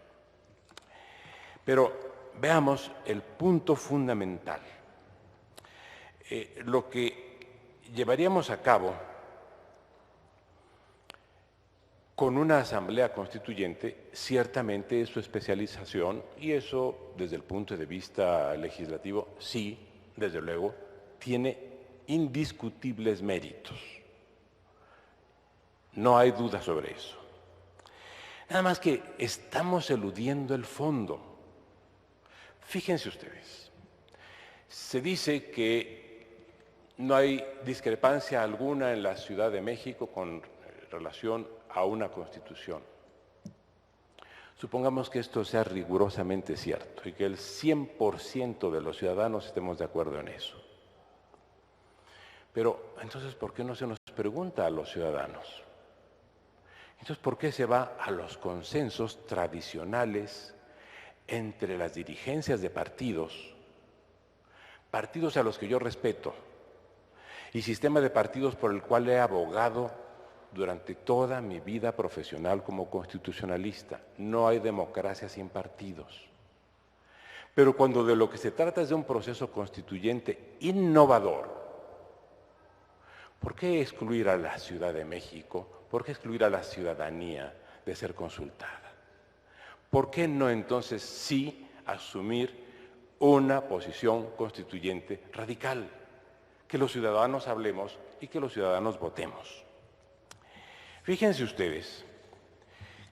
Pero veamos el punto fundamental. Lo que llevaríamos a cabo con una asamblea constituyente ciertamente es su especialización, y eso desde el punto de vista legislativo sí, desde luego, tiene indiscutibles méritos. No hay duda sobre eso. Nada más que estamos eludiendo el fondo. Fíjense ustedes, se dice que no hay discrepancia alguna en la Ciudad de México con relación a una constitución. Supongamos que esto sea rigurosamente cierto y que el 100% de los ciudadanos estemos de acuerdo en eso. Pero entonces, ¿por qué no se nos pregunta a los ciudadanos? Entonces, ¿por qué se va a los consensos tradicionales entre las dirigencias de partidos a los que yo respeto, y sistema de partidos por el cual he abogado durante toda mi vida profesional como constitucionalista? No hay democracia sin partidos. Pero cuando de lo que se trata es de un proceso constituyente innovador, ¿por qué excluir a la Ciudad de México? ¿Por qué excluir a la ciudadanía de ser consultada? ¿Por qué no entonces sí asumir una posición constituyente radical? Que los ciudadanos hablemos y que los ciudadanos votemos. Fíjense ustedes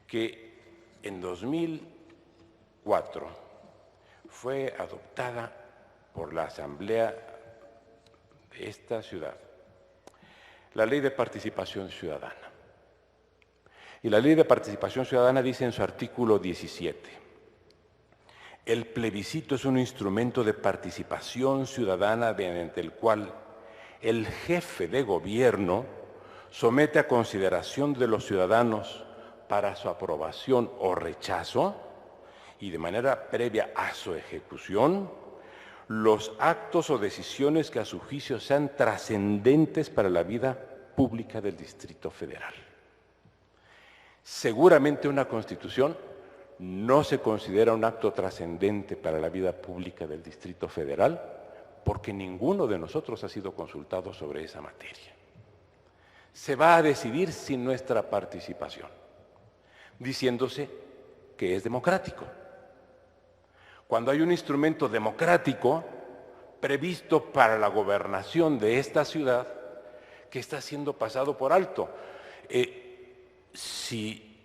que en 2004 fue adoptada por la Asamblea de esta ciudad la Ley de Participación Ciudadana. Y la Ley de Participación Ciudadana dice en su artículo 17, el plebiscito es un instrumento de participación ciudadana mediante el cual el jefe de gobierno somete a consideración de los ciudadanos para su aprobación o rechazo, y de manera previa a su ejecución, los actos o decisiones que a su juicio sean trascendentes para la vida pública del Distrito Federal. Seguramente una Constitución no se considera un acto trascendente para la vida pública del Distrito Federal porque ninguno de nosotros ha sido consultado sobre esa materia. Se va a decidir sin nuestra participación, diciéndose que es democrático. Cuando hay un instrumento democrático previsto para la gobernación de esta ciudad que está siendo pasado por alto. Si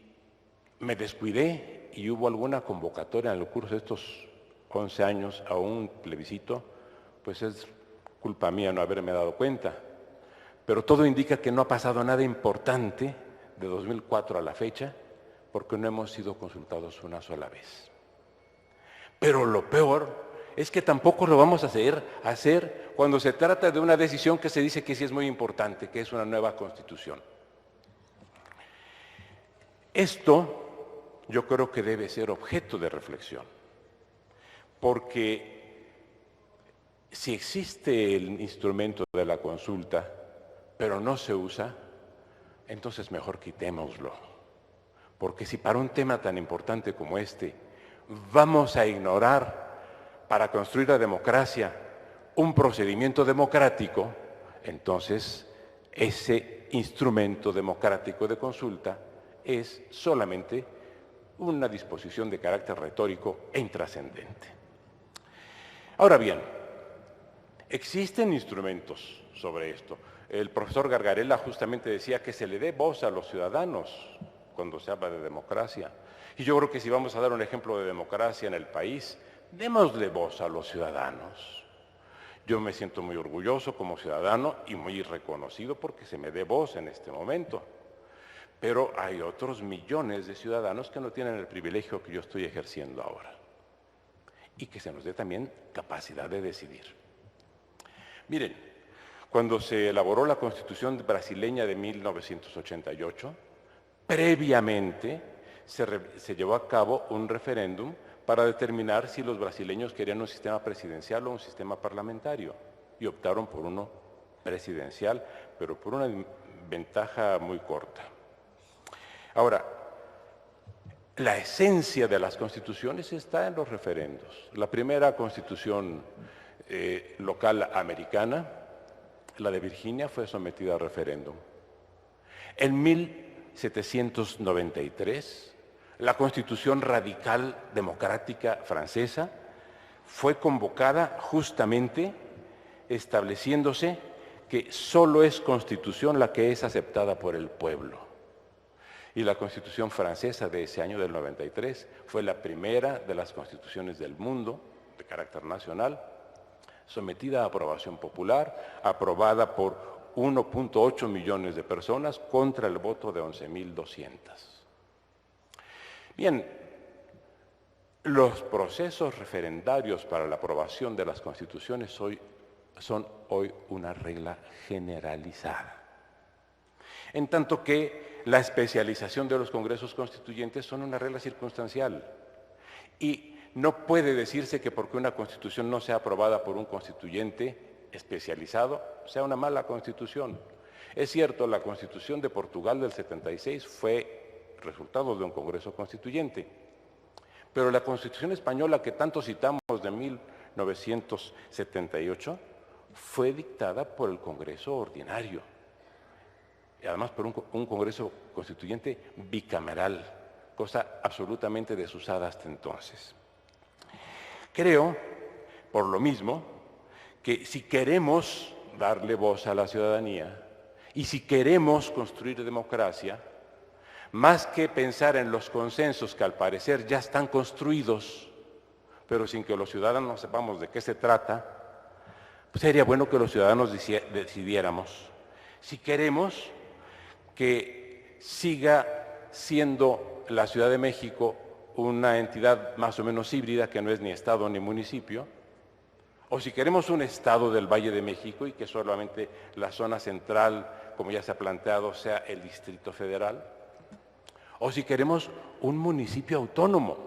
me descuidé y hubo alguna convocatoria en el curso de estos 11 años a un plebiscito, pues es culpa mía no haberme dado cuenta. Pero todo indica que no ha pasado nada importante de 2004 a la fecha, porque no hemos sido consultados una sola vez. Pero lo peor es que tampoco lo vamos a hacer cuando se trata de una decisión que se dice que sí es muy importante, que es una nueva Constitución. Esto yo creo que debe ser objeto de reflexión, porque si existe el instrumento de la consulta, pero no se usa, entonces mejor quitémoslo. Porque si para un tema tan importante como este vamos a ignorar, para construir la democracia, un procedimiento democrático, entonces ese instrumento democrático de consulta es solamente una disposición de carácter retórico e intrascendente. Ahora bien, existen instrumentos sobre esto. El profesor Gargarella justamente decía que se le dé voz a los ciudadanos cuando se habla de democracia. Y yo creo que si vamos a dar un ejemplo de democracia en el país, démosle voz a los ciudadanos. Yo me siento muy orgulloso como ciudadano y muy reconocido porque se me dé voz en este momento. Pero hay otros millones de ciudadanos que no tienen el privilegio que yo estoy ejerciendo ahora. Y que se nos dé también capacidad de decidir. Miren, cuando se elaboró la Constitución brasileña de 1988, previamente se llevó a cabo un referéndum para determinar si los brasileños querían un sistema presidencial o un sistema parlamentario, y optaron por uno presidencial, pero por una ventaja muy corta. Ahora, la esencia de las constituciones está en los referendos. La primera constitución local americana, la de Virginia, fue sometida a referéndum. En 1793, la Constitución Radical Democrática Francesa fue convocada justamente estableciéndose que solo es constitución la que es aceptada por el pueblo. Y la Constitución francesa de ese año, del 93, fue la primera de las constituciones del mundo, de carácter nacional, sometida a aprobación popular, aprobada por 1.8 millones de personas contra el voto de 11.200. Bien, los procesos referendarios para la aprobación de las constituciones son hoy una regla generalizada, en tanto que la especialización de los congresos constituyentes son una regla circunstancial, y no puede decirse que porque una constitución no sea aprobada por un constituyente especializado sea una mala constitución. Es cierto, la Constitución de Portugal del 76 fue resultado de un congreso constituyente, pero la Constitución española que tanto citamos de 1978 fue dictada por el Congreso ordinario, y además por un Congreso constituyente bicameral, cosa absolutamente desusada hasta entonces. Creo, por lo mismo, que si queremos darle voz a la ciudadanía y si queremos construir democracia, más que pensar en los consensos que al parecer ya están construidos, pero sin que los ciudadanos sepamos de qué se trata, pues sería bueno que los ciudadanos decidiéramos si queremos que siga siendo la Ciudad de México una entidad más o menos híbrida, que no es ni Estado ni municipio, o si queremos un Estado del Valle de México y que solamente la zona central, como ya se ha planteado, sea el Distrito Federal, o si queremos un municipio autónomo,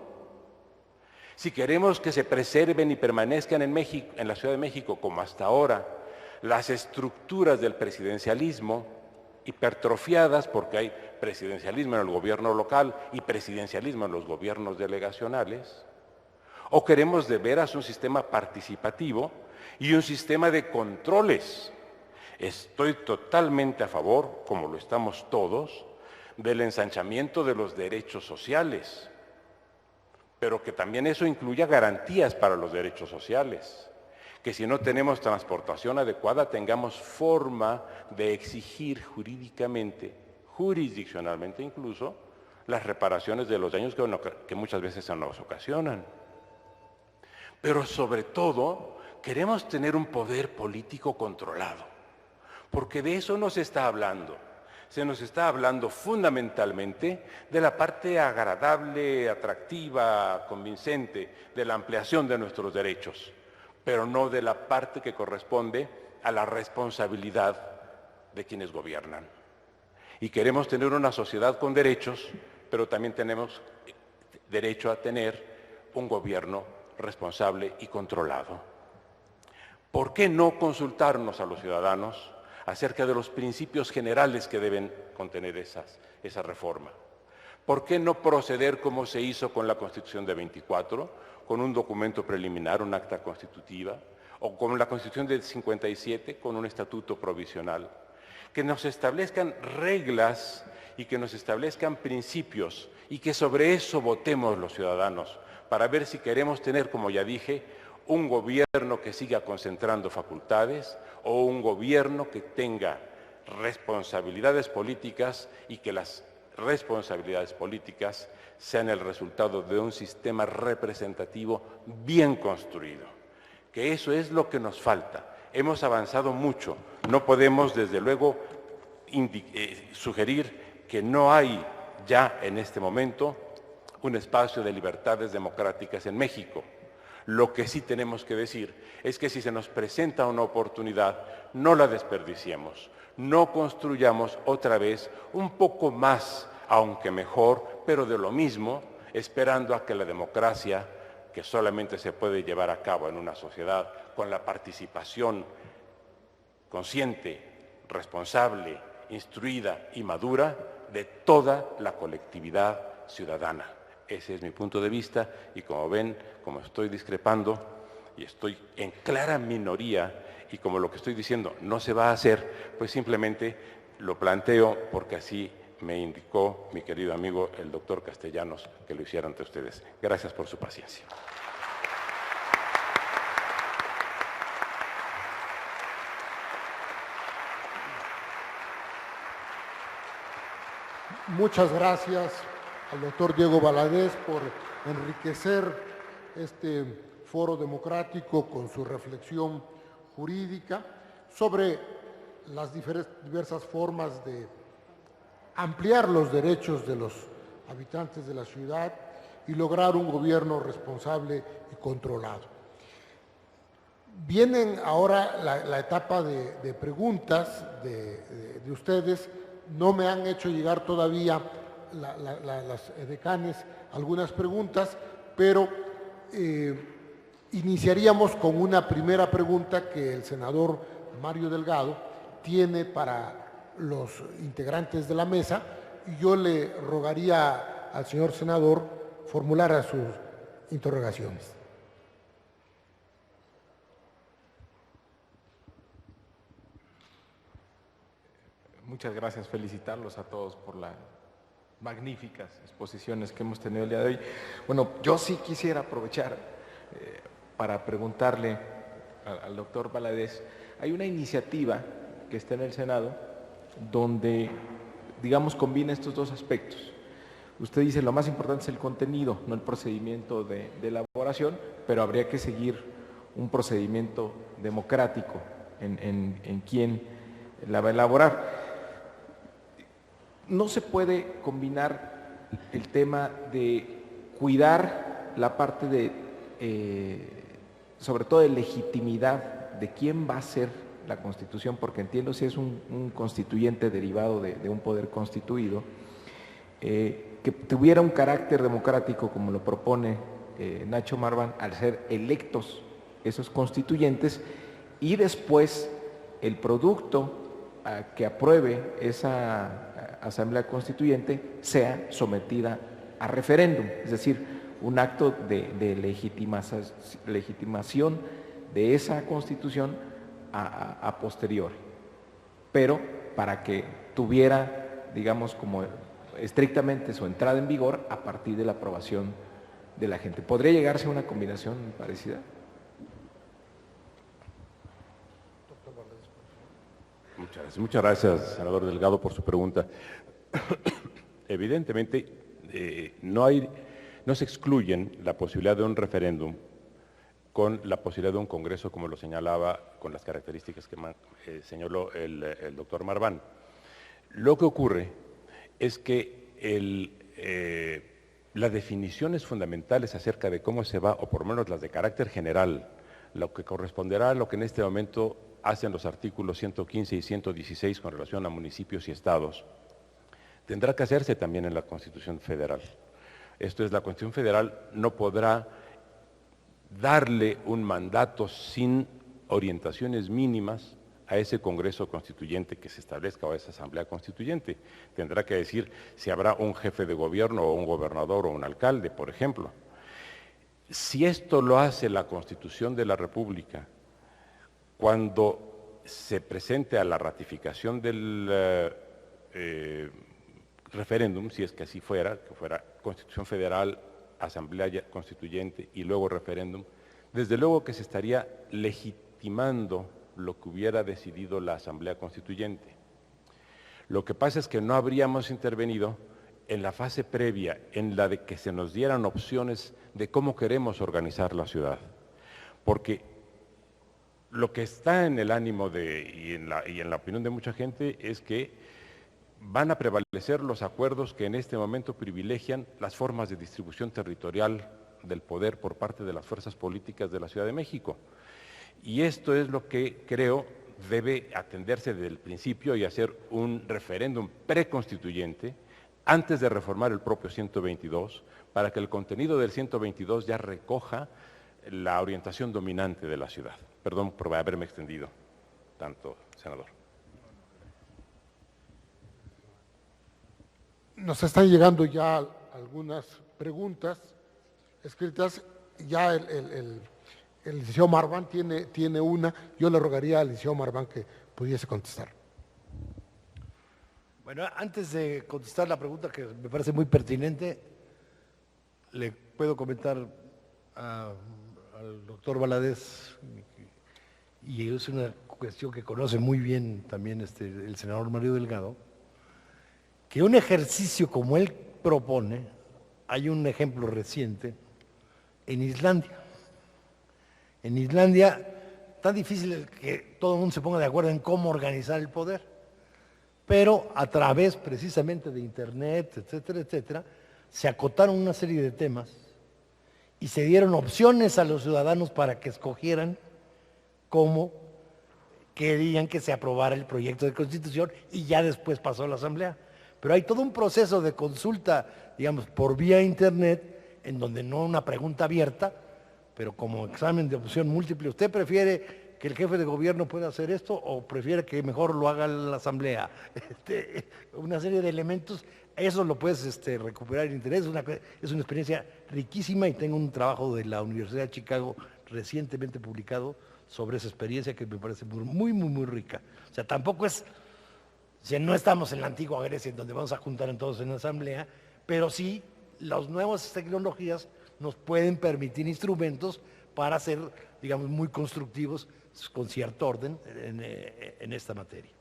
si queremos que se preserven y permanezcan en la Ciudad de México, como hasta ahora, las estructuras del presidencialismo, hipertrofiadas porque hay presidencialismo en el gobierno local y presidencialismo en los gobiernos delegacionales, o queremos de veras un sistema participativo y un sistema de controles. Estoy totalmente a favor, como lo estamos todos, del ensanchamiento de los derechos sociales, pero que también eso incluya garantías para los derechos sociales, que si no tenemos transportación adecuada tengamos forma de exigir jurídicamente, jurisdiccionalmente incluso, las reparaciones de los daños que muchas veces se nos ocasionan. Pero sobre todo, queremos tener un poder político controlado, porque de eso no se está hablando. Se nos está hablando fundamentalmente de la parte agradable, atractiva, convincente, de la ampliación de nuestros derechos, pero no de la parte que corresponde a la responsabilidad de quienes gobiernan. Y queremos tener una sociedad con derechos, pero también tenemos derecho a tener un gobierno responsable y controlado. ¿Por qué no consultarnos a los ciudadanos acerca de los principios generales que deben contener esa reforma? ¿Por qué no proceder como se hizo con la Constitución de 24, con un documento preliminar, un acta constitutiva, o con la Constitución del 57, con un estatuto provisional? Que nos establezcan reglas y que nos establezcan principios y que sobre eso votemos los ciudadanos para ver si queremos tener, como ya dije, un gobierno que siga concentrando facultades o un gobierno que tenga responsabilidades políticas y que las responsabilidades políticas sean el resultado de un sistema representativo bien construido. Que eso es lo que nos falta. Hemos avanzado mucho. No podemos, desde luego, sugerir que no hay ya en este momento un espacio de libertades democráticas en México. Lo que sí tenemos que decir es que si se nos presenta una oportunidad, no la desperdiciemos, no construyamos otra vez un poco más, aunque mejor, pero de lo mismo, esperando a que la democracia, que solamente se puede llevar a cabo en una sociedad con la participación consciente, responsable, instruida y madura de toda la colectividad ciudadana. Ese es mi punto de vista y como ven, como estoy discrepando y estoy en clara minoría y como lo que estoy diciendo no se va a hacer, pues simplemente lo planteo porque así me indicó mi querido amigo el doctor Castellanos que lo hiciera ante ustedes. Gracias por su paciencia. Muchas gracias al doctor Diego Valadez por enriquecer este foro democrático con su reflexión jurídica sobre las diversas formas de ampliar los derechos de los habitantes de la ciudad y lograr un gobierno responsable y controlado. Vienen ahora la etapa de preguntas de ustedes. No me han hecho llegar todavía las decanes algunas preguntas, pero iniciaríamos con una primera pregunta que el senador Mario Delgado tiene para los integrantes de la mesa y yo le rogaría al señor senador formular sus interrogaciones. Muchas gracias, felicitarlos a todos por las magníficas exposiciones que hemos tenido el día de hoy. Bueno, yo sí quisiera aprovechar para preguntarle al doctor Valadez, hay una iniciativa que está en el Senado donde, digamos, combina estos dos aspectos. Usted dice lo más importante es el contenido, no el procedimiento de elaboración, pero habría que seguir un procedimiento democrático en quien la va a elaborar. No se puede combinar el tema de cuidar la parte de, sobre todo de legitimidad de quién va a ser la Constitución, porque entiendo si es un constituyente derivado de un poder constituido, que tuviera un carácter democrático como lo propone Nacho Marván al ser electos esos constituyentes y después el producto que apruebe esa Asamblea Constituyente sea sometida a referéndum, es decir, un acto de legitimación de esa Constitución a posteriori, pero para que tuviera, digamos, como estrictamente su entrada en vigor a partir de la aprobación de la gente. ¿Podría llegarse a una combinación parecida? Muchas gracias, senador Delgado, por su pregunta. Evidentemente, no se excluyen la posibilidad de un referéndum con la posibilidad de un congreso, como lo señalaba, con las características que señaló el doctor Marván. Lo que ocurre es que las definiciones fundamentales acerca de cómo se va, o por lo menos las de carácter general, lo que corresponderá a lo que en este momento hacen los artículos 115 y 116 con relación a municipios y estados, tendrá que hacerse también en la Constitución Federal. Esto es, la Constitución Federal no podrá darle un mandato sin orientaciones mínimas a ese Congreso Constituyente que se establezca o a esa Asamblea Constituyente. Tendrá que decir si habrá un jefe de gobierno o un gobernador o un alcalde, por ejemplo. Si esto lo hace la Constitución de la República, cuando se presente a la ratificación del referéndum, si es que así fuera, que fuera Constitución Federal, Asamblea Constituyente y luego referéndum, desde luego que se estaría legitimando lo que hubiera decidido la Asamblea Constituyente. Lo que pasa es que no habríamos intervenido en la fase previa, en la de que se nos dieran opciones de cómo queremos organizar la ciudad, porque lo que está en el ánimo y en la opinión de mucha gente es que van a prevalecer los acuerdos que en este momento privilegian las formas de distribución territorial del poder por parte de las fuerzas políticas de la Ciudad de México. Y esto es lo que creo debe atenderse desde el principio y hacer un referéndum preconstituyente antes de reformar el propio 122, para que el contenido del 122 ya recoja la orientación dominante de la ciudad. Perdón por haberme extendido tanto, senador. Nos están llegando ya algunas preguntas escritas. Ya el licenciado Marván tiene una. Yo le rogaría al licenciado Marván que pudiese contestar. Bueno, antes de contestar la pregunta que me parece muy pertinente, le puedo comentar al doctor Valadez, y es una cuestión que conoce muy bien también el senador Mario Delgado, que un ejercicio como él propone, hay un ejemplo reciente en Islandia. En Islandia, tan difícil que todo el mundo se ponga de acuerdo en cómo organizar el poder, pero a través precisamente de Internet, etcétera, etcétera, se acotaron una serie de temas y se dieron opciones a los ciudadanos para que escogieran cómo querían que se aprobara el proyecto de constitución, y ya después pasó a la Asamblea. Pero hay todo un proceso de consulta, digamos, por vía Internet, en donde no una pregunta abierta, pero como examen de opción múltiple. ¿Usted prefiere que el jefe de gobierno pueda hacer esto o prefiere que mejor lo haga la Asamblea? Una serie de elementos, eso lo puedes recuperar en Internet. Es una experiencia riquísima, y tengo un trabajo de la Universidad de Chicago recientemente publicado sobre esa experiencia que me parece muy rica. O sea, tampoco es, o sea, no estamos en la antigua Grecia en donde vamos a juntar a todos en la Asamblea, pero sí las nuevas tecnologías nos pueden permitir instrumentos para ser, digamos, muy constructivos con cierto orden en esta materia.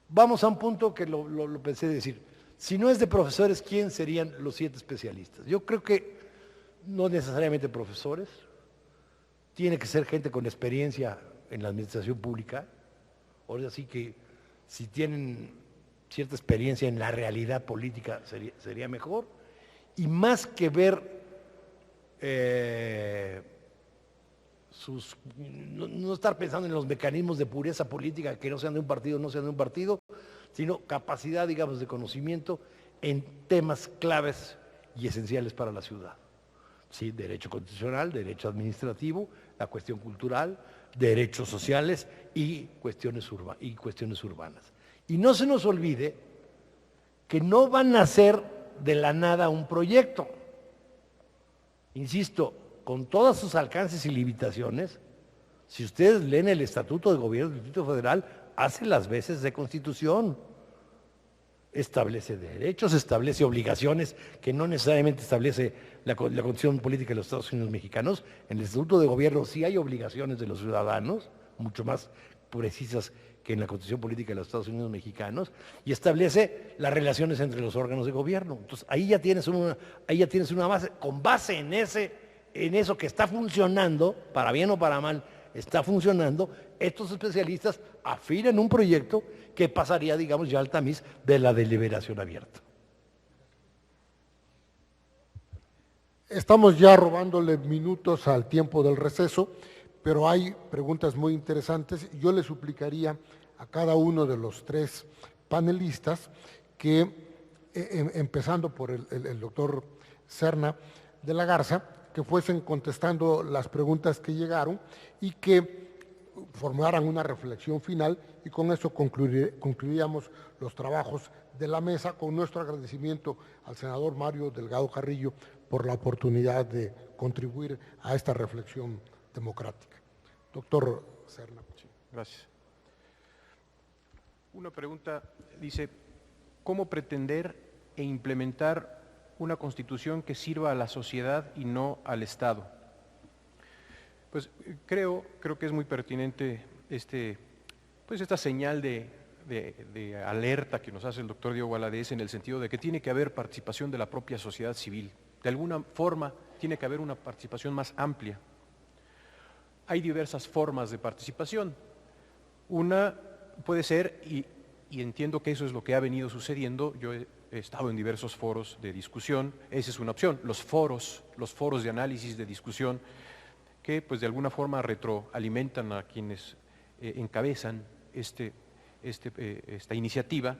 Vamos a un punto que lo pensé decir. Si no es de profesores, ¿quién serían los 7 especialistas? Yo creo que no necesariamente profesores, tiene que ser gente con experiencia en la administración pública, ahora sí que si tienen cierta experiencia en la realidad política sería mejor, y más que ver no estar pensando en los mecanismos de pureza política, que no sean de un partido, no sean de un partido, sino capacidad, digamos, de conocimiento en temas claves y esenciales para la ciudad. Sí, derecho constitucional, derecho administrativo, la cuestión cultural, derechos sociales y cuestiones urbanas. Y no se nos olvide que no van a ser de la nada un proyecto. Insisto, con todos sus alcances y limitaciones, si ustedes leen el Estatuto de Gobierno del Distrito Federal, hace las veces de Constitución. Establece derechos, establece obligaciones que no necesariamente establece la Constitución Política de los Estados Unidos Mexicanos. En el Estatuto de Gobierno sí hay obligaciones de los ciudadanos, mucho más precisas que en la Constitución Política de los Estados Unidos Mexicanos, y establece las relaciones entre los órganos de gobierno. Entonces ahí ya tienes una base. Con base en eso que está funcionando, para bien o para mal, está funcionando, estos especialistas afinan un proyecto que pasaría, digamos, ya al tamiz de la deliberación abierta. Estamos ya robándole minutos al tiempo del receso, pero hay preguntas muy interesantes. Yo le suplicaría a cada uno de los 3 panelistas que, empezando por el doctor Serna de la Garza, que fuesen contestando las preguntas que llegaron y que formaran una reflexión final, y con eso concluiríamos los trabajos de la mesa, con nuestro agradecimiento al senador Mario Delgado Carrillo por la oportunidad de contribuir a esta reflexión democrática. Doctor Serna. Sí, gracias. Una pregunta dice, ¿cómo pretender e implementar una constitución que sirva a la sociedad y no al Estado? Pues creo que es muy pertinente esta señal de alerta que nos hace el doctor Diego Valadez, en el sentido de que tiene que haber participación de la propia sociedad civil. De alguna forma tiene que haber una participación más amplia. Hay diversas formas de participación. Una puede ser, y entiendo que eso es lo que ha venido sucediendo, yo he estado en diversos foros de discusión, esa es una opción, los foros de análisis, de discusión, que pues de alguna forma retroalimentan a quienes encabezan esta iniciativa,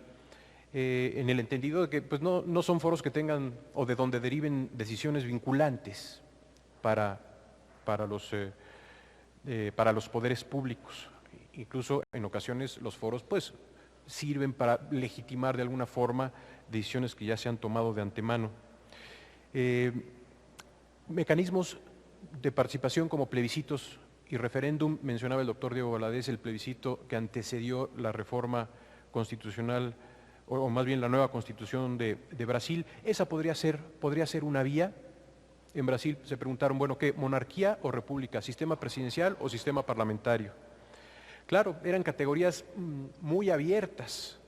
en el entendido de que pues, no son foros que tengan o de donde deriven decisiones vinculantes para los poderes públicos. Incluso en ocasiones los foros pues sirven para legitimar de alguna forma decisiones que ya se han tomado de antemano. Mecanismos de participación como plebiscitos y referéndum, mencionaba el doctor Diego Valadez el plebiscito que antecedió la reforma constitucional o más bien la nueva constitución de Brasil. Esa podría ser una vía. En Brasil se preguntaron, bueno, ¿qué? ¿Monarquía o república? ¿Sistema presidencial o sistema parlamentario? Claro, eran categorías muy abiertas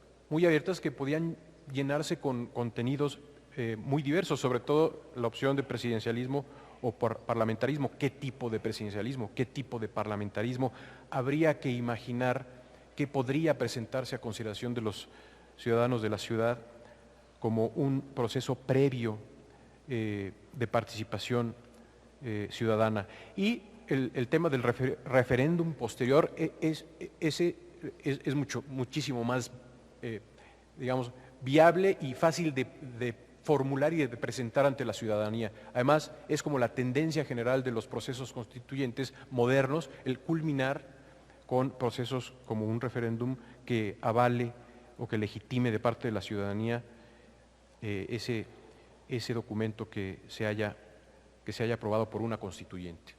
que podían llenarse con contenidos muy diversos, sobre todo la opción de presidencialismo o parlamentarismo. ¿Qué tipo de presidencialismo? ¿Qué tipo de parlamentarismo? Habría que imaginar qué podría presentarse a consideración de los ciudadanos de la ciudad como un proceso previo de participación ciudadana. Y el tema del referéndum posterior es muchísimo más, digamos, viable y fácil de formular y de presentar ante la ciudadanía. Además, es como la tendencia general de los procesos constituyentes modernos, el culminar con procesos como un referéndum que avale o que legitime de parte de la ciudadanía ese documento que se haya aprobado por una constituyente.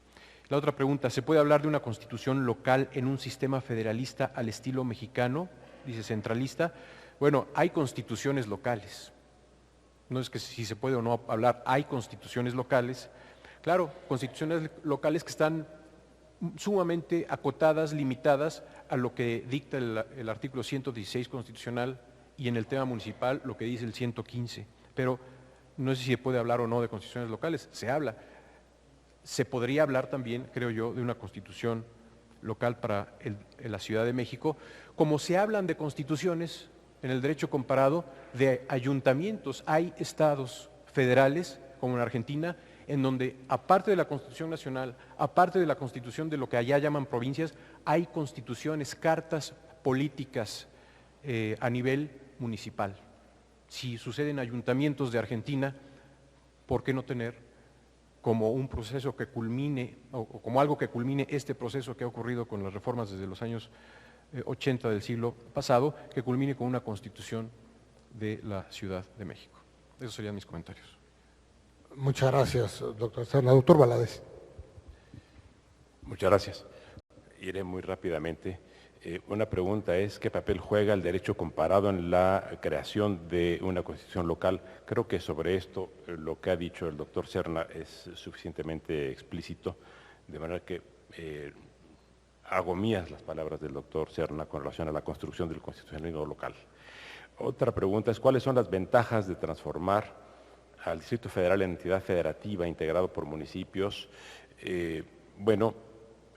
La otra pregunta, ¿se puede hablar de una constitución local en un sistema federalista al estilo mexicano? Dice centralista. Bueno, hay constituciones locales. No es que si se puede o no hablar, hay constituciones locales. Claro, constituciones locales que están sumamente acotadas, limitadas a lo que dicta el artículo 116 constitucional y en el tema municipal lo que dice el 115. Pero no sé si se puede hablar o no de constituciones locales, se habla. Se podría hablar también, creo yo, de una constitución local para la Ciudad de México, como se hablan de constituciones en el derecho comparado de ayuntamientos. Hay estados federales, como en Argentina, en donde aparte de la Constitución Nacional, aparte de la constitución de lo que allá llaman provincias, hay constituciones, cartas políticas a nivel municipal. Si sucede en ayuntamientos de Argentina, ¿por qué no tener como un proceso que culmine, o como algo que culmine este proceso que ha ocurrido con las reformas desde los años 80 del siglo pasado, que culmine con una constitución de la Ciudad de México? Esos serían mis comentarios. Muchas gracias, doctor Serna. Doctor Valadez. Muchas gracias. Iré muy rápidamente. Una pregunta es, ¿qué papel juega el derecho comparado en la creación de una constitución local? Creo que sobre esto lo que ha dicho el doctor Serna es suficientemente explícito, de manera que hago mías las palabras del doctor Serna con relación a la construcción del constitucionalismo local. Otra pregunta es, ¿cuáles son las ventajas de transformar al Distrito Federal en entidad federativa integrado por municipios? Bueno,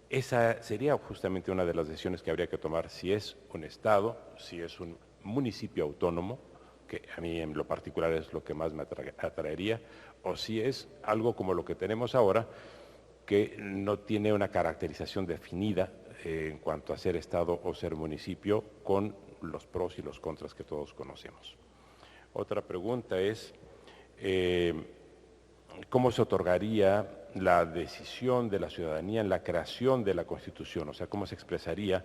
esa sería justamente una de las decisiones que habría que tomar, si es un estado, si es un municipio autónomo, que a mí en lo particular es lo que más me atraería, o si es algo como lo que tenemos ahora, que no tiene una caracterización definida en cuanto a ser estado o ser municipio, con los pros y los contras que todos conocemos. Otra pregunta es, ¿cómo se otorgaría la decisión de la ciudadanía en la creación de la Constitución? O sea, ¿cómo se expresaría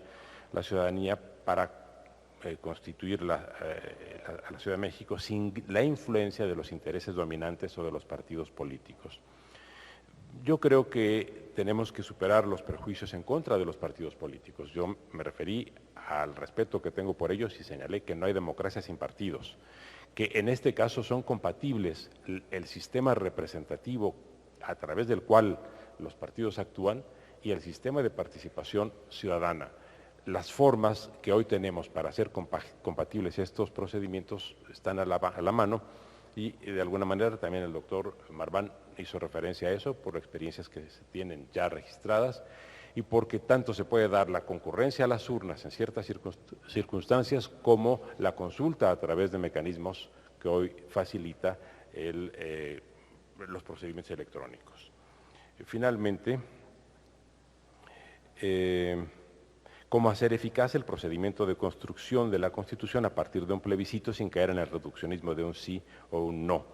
la ciudadanía para constituir a la Ciudad de México sin la influencia de los intereses dominantes o de los partidos políticos? Yo creo que tenemos que superar los prejuicios en contra de los partidos políticos. Yo me referí al respeto que tengo por ellos y señalé que no hay democracia sin partidos, que en este caso son compatibles el sistema representativo a través del cual los partidos actúan y el sistema de participación ciudadana. Las formas que hoy tenemos para hacer compatibles estos procedimientos están a la mano y de alguna manera también el doctor Marván hizo referencia a eso por experiencias que se tienen ya registradas y porque tanto se puede dar la concurrencia a las urnas en ciertas circunstancias como la consulta a través de mecanismos que hoy facilita los procedimientos electrónicos. Finalmente, cómo hacer eficaz el procedimiento de construcción de la Constitución a partir de un plebiscito sin caer en el reduccionismo de un sí o un no.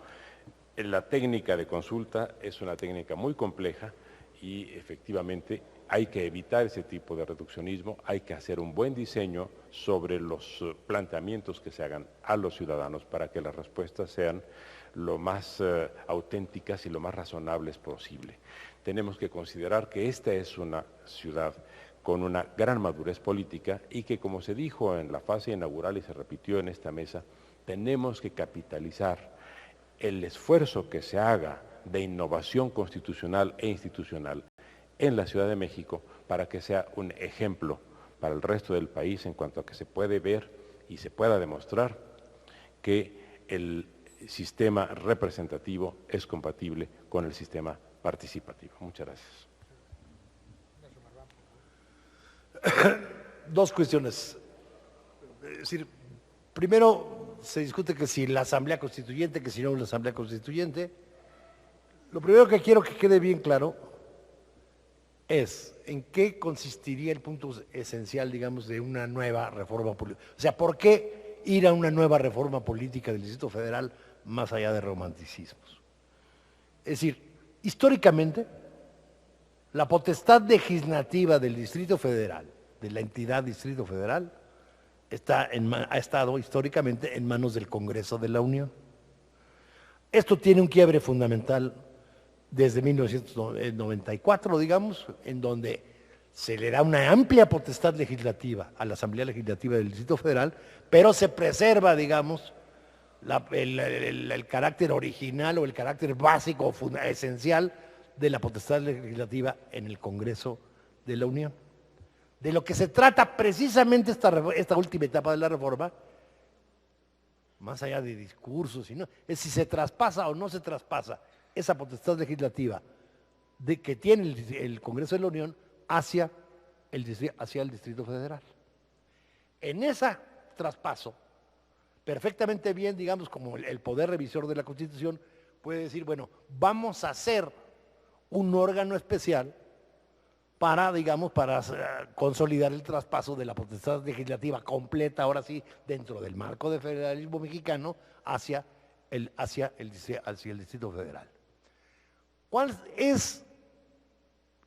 La técnica de consulta es una técnica muy compleja y efectivamente hay que evitar ese tipo de reduccionismo, hay que hacer un buen diseño sobre los planteamientos que se hagan a los ciudadanos para que las respuestas sean lo más auténticas y lo más razonables posible. Tenemos que considerar que esta es una ciudad con una gran madurez política y que, como se dijo en la fase inaugural y se repitió en esta mesa, tenemos que capitalizar el esfuerzo que se haga de innovación constitucional e institucional en la Ciudad de México para que sea un ejemplo para el resto del país en cuanto a que se puede ver y se pueda demostrar que el sistema representativo es compatible con el sistema participativo. Muchas gracias. Dos cuestiones. Es decir, primero se discute que si la Asamblea Constituyente, que si no la Asamblea Constituyente. Lo primero que quiero que quede bien claro es en qué consistiría el punto esencial, digamos, de una nueva reforma política. O sea, ¿por qué ir a una nueva reforma política del Distrito Federal más allá de romanticismos? Es decir, históricamente, la potestad legislativa del Distrito Federal, de la entidad Distrito Federal, ha estado históricamente en manos del Congreso de la Unión. Esto tiene un quiebre fundamental desde 1994, digamos, en donde se le da una amplia potestad legislativa a la Asamblea Legislativa del Distrito Federal, pero se preserva, digamos, el carácter original o el carácter básico, esencial de la potestad legislativa en el Congreso de la Unión. De lo que se trata precisamente esta última etapa de la reforma, más allá de discursos, es si se traspasa o no se traspasa esa potestad legislativa que tiene el Congreso de la Unión hacia el Distrito Federal. En ese traspaso, perfectamente bien, digamos, como el poder revisor de la Constitución puede decir, bueno, vamos a hacer un órgano especial para, digamos, para consolidar el traspaso de la potestad legislativa completa, ahora sí, dentro del marco del federalismo mexicano, hacia el Distrito Federal. ¿Cuál es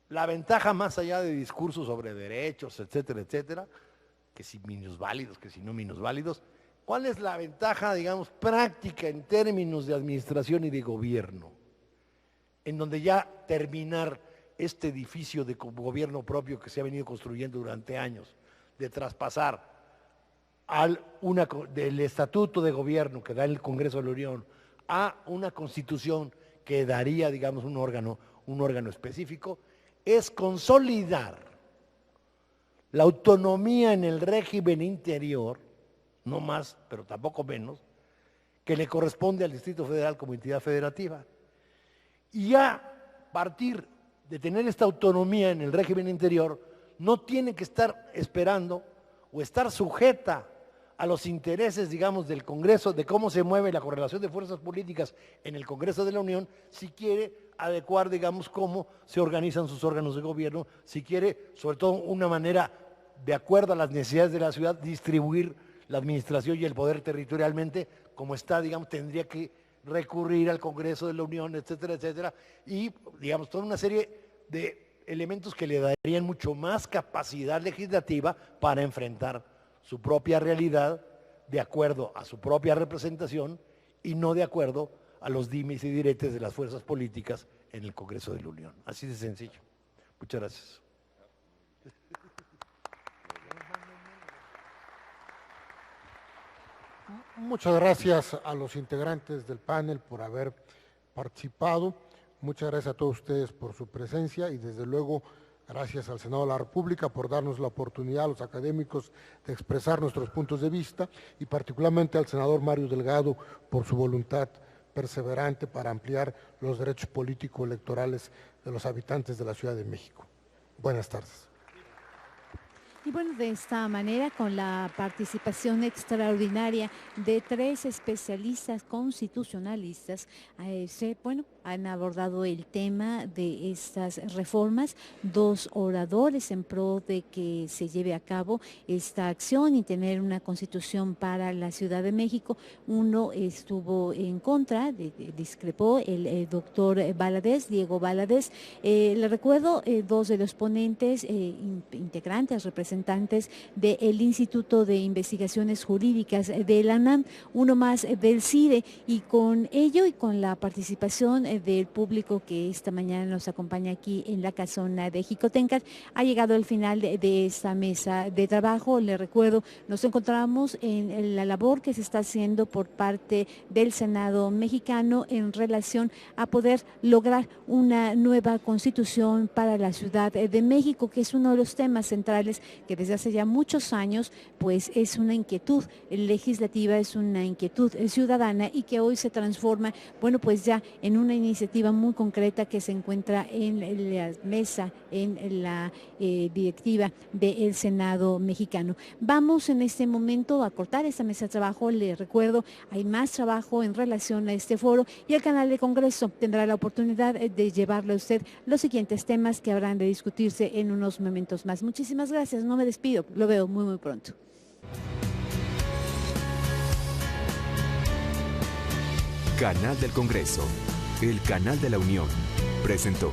la ventaja más allá de discursos sobre derechos, etcétera, etcétera? Que si minusválidos, que si no minusválidos. ¿Cuál es la ventaja, digamos, práctica en términos de administración y de gobierno? En donde ya terminar este edificio de gobierno propio que se ha venido construyendo durante años, de traspasar del estatuto de gobierno que da el Congreso de la Unión a una constitución que daría, digamos, un órgano específico, es consolidar la autonomía en el régimen interior, no más, pero tampoco menos, que le corresponde al Distrito Federal como entidad federativa. Y a partir de tener esta autonomía en el régimen interior, no tiene que estar esperando o estar sujeta a los intereses, digamos, del Congreso, de cómo se mueve la correlación de fuerzas políticas en el Congreso de la Unión, si quiere adecuar, digamos, cómo se organizan sus órganos de gobierno, si quiere, sobre todo, una manera, de acuerdo a las necesidades de la ciudad, distribuir la administración y el poder territorialmente, como está, digamos, tendría que recurrir al Congreso de la Unión, etcétera, etcétera, y, digamos, toda una serie de elementos que le darían mucho más capacidad legislativa para enfrentar su propia realidad de acuerdo a su propia representación y no de acuerdo a los dimes y diretes de las fuerzas políticas en el Congreso de la Unión. Así de sencillo. Muchas gracias. Muchas gracias a los integrantes del panel por haber participado. Muchas gracias a todos ustedes por su presencia y desde luego gracias al Senado de la República por darnos la oportunidad a los académicos de expresar nuestros puntos de vista y particularmente al senador Mario Delgado por su voluntad perseverante para ampliar los derechos político-electorales de los habitantes de la Ciudad de México. Buenas tardes. Y bueno, de esta manera, con la participación extraordinaria de 3 especialistas constitucionalistas, han abordado el tema de estas reformas, 2 oradores en pro de que se lleve a cabo esta acción y tener una constitución para la Ciudad de México. Uno estuvo en contra, discrepó, el doctor Valadez, Diego Valadez. Le recuerdo, 2 de los ponentes, integrantes, representantes del Instituto de Investigaciones Jurídicas de la UNAM, uno más del CIDE, y con ello y con la participación del público que esta mañana nos acompaña aquí en la casona de Jicotencat, ha llegado el final de esta mesa de trabajo. Le recuerdo, nos encontramos en la labor que se está haciendo por parte del Senado mexicano en relación a poder lograr una nueva constitución para la Ciudad de México, que es uno de los temas centrales que desde hace ya muchos años pues es una inquietud legislativa, es una inquietud ciudadana, y que hoy se transforma, bueno, pues ya en una iniciativa muy concreta que se encuentra en la mesa, en la directiva del Senado mexicano. Vamos en este momento a cortar esta mesa de trabajo. Le recuerdo, hay más trabajo en relación a este foro y el canal de Congreso tendrá la oportunidad de llevarle a usted los siguientes temas que habrán de discutirse en unos momentos más. Muchísimas gracias, no me despido, lo veo muy pronto. Canal del Congreso, el canal de la Unión, presentó.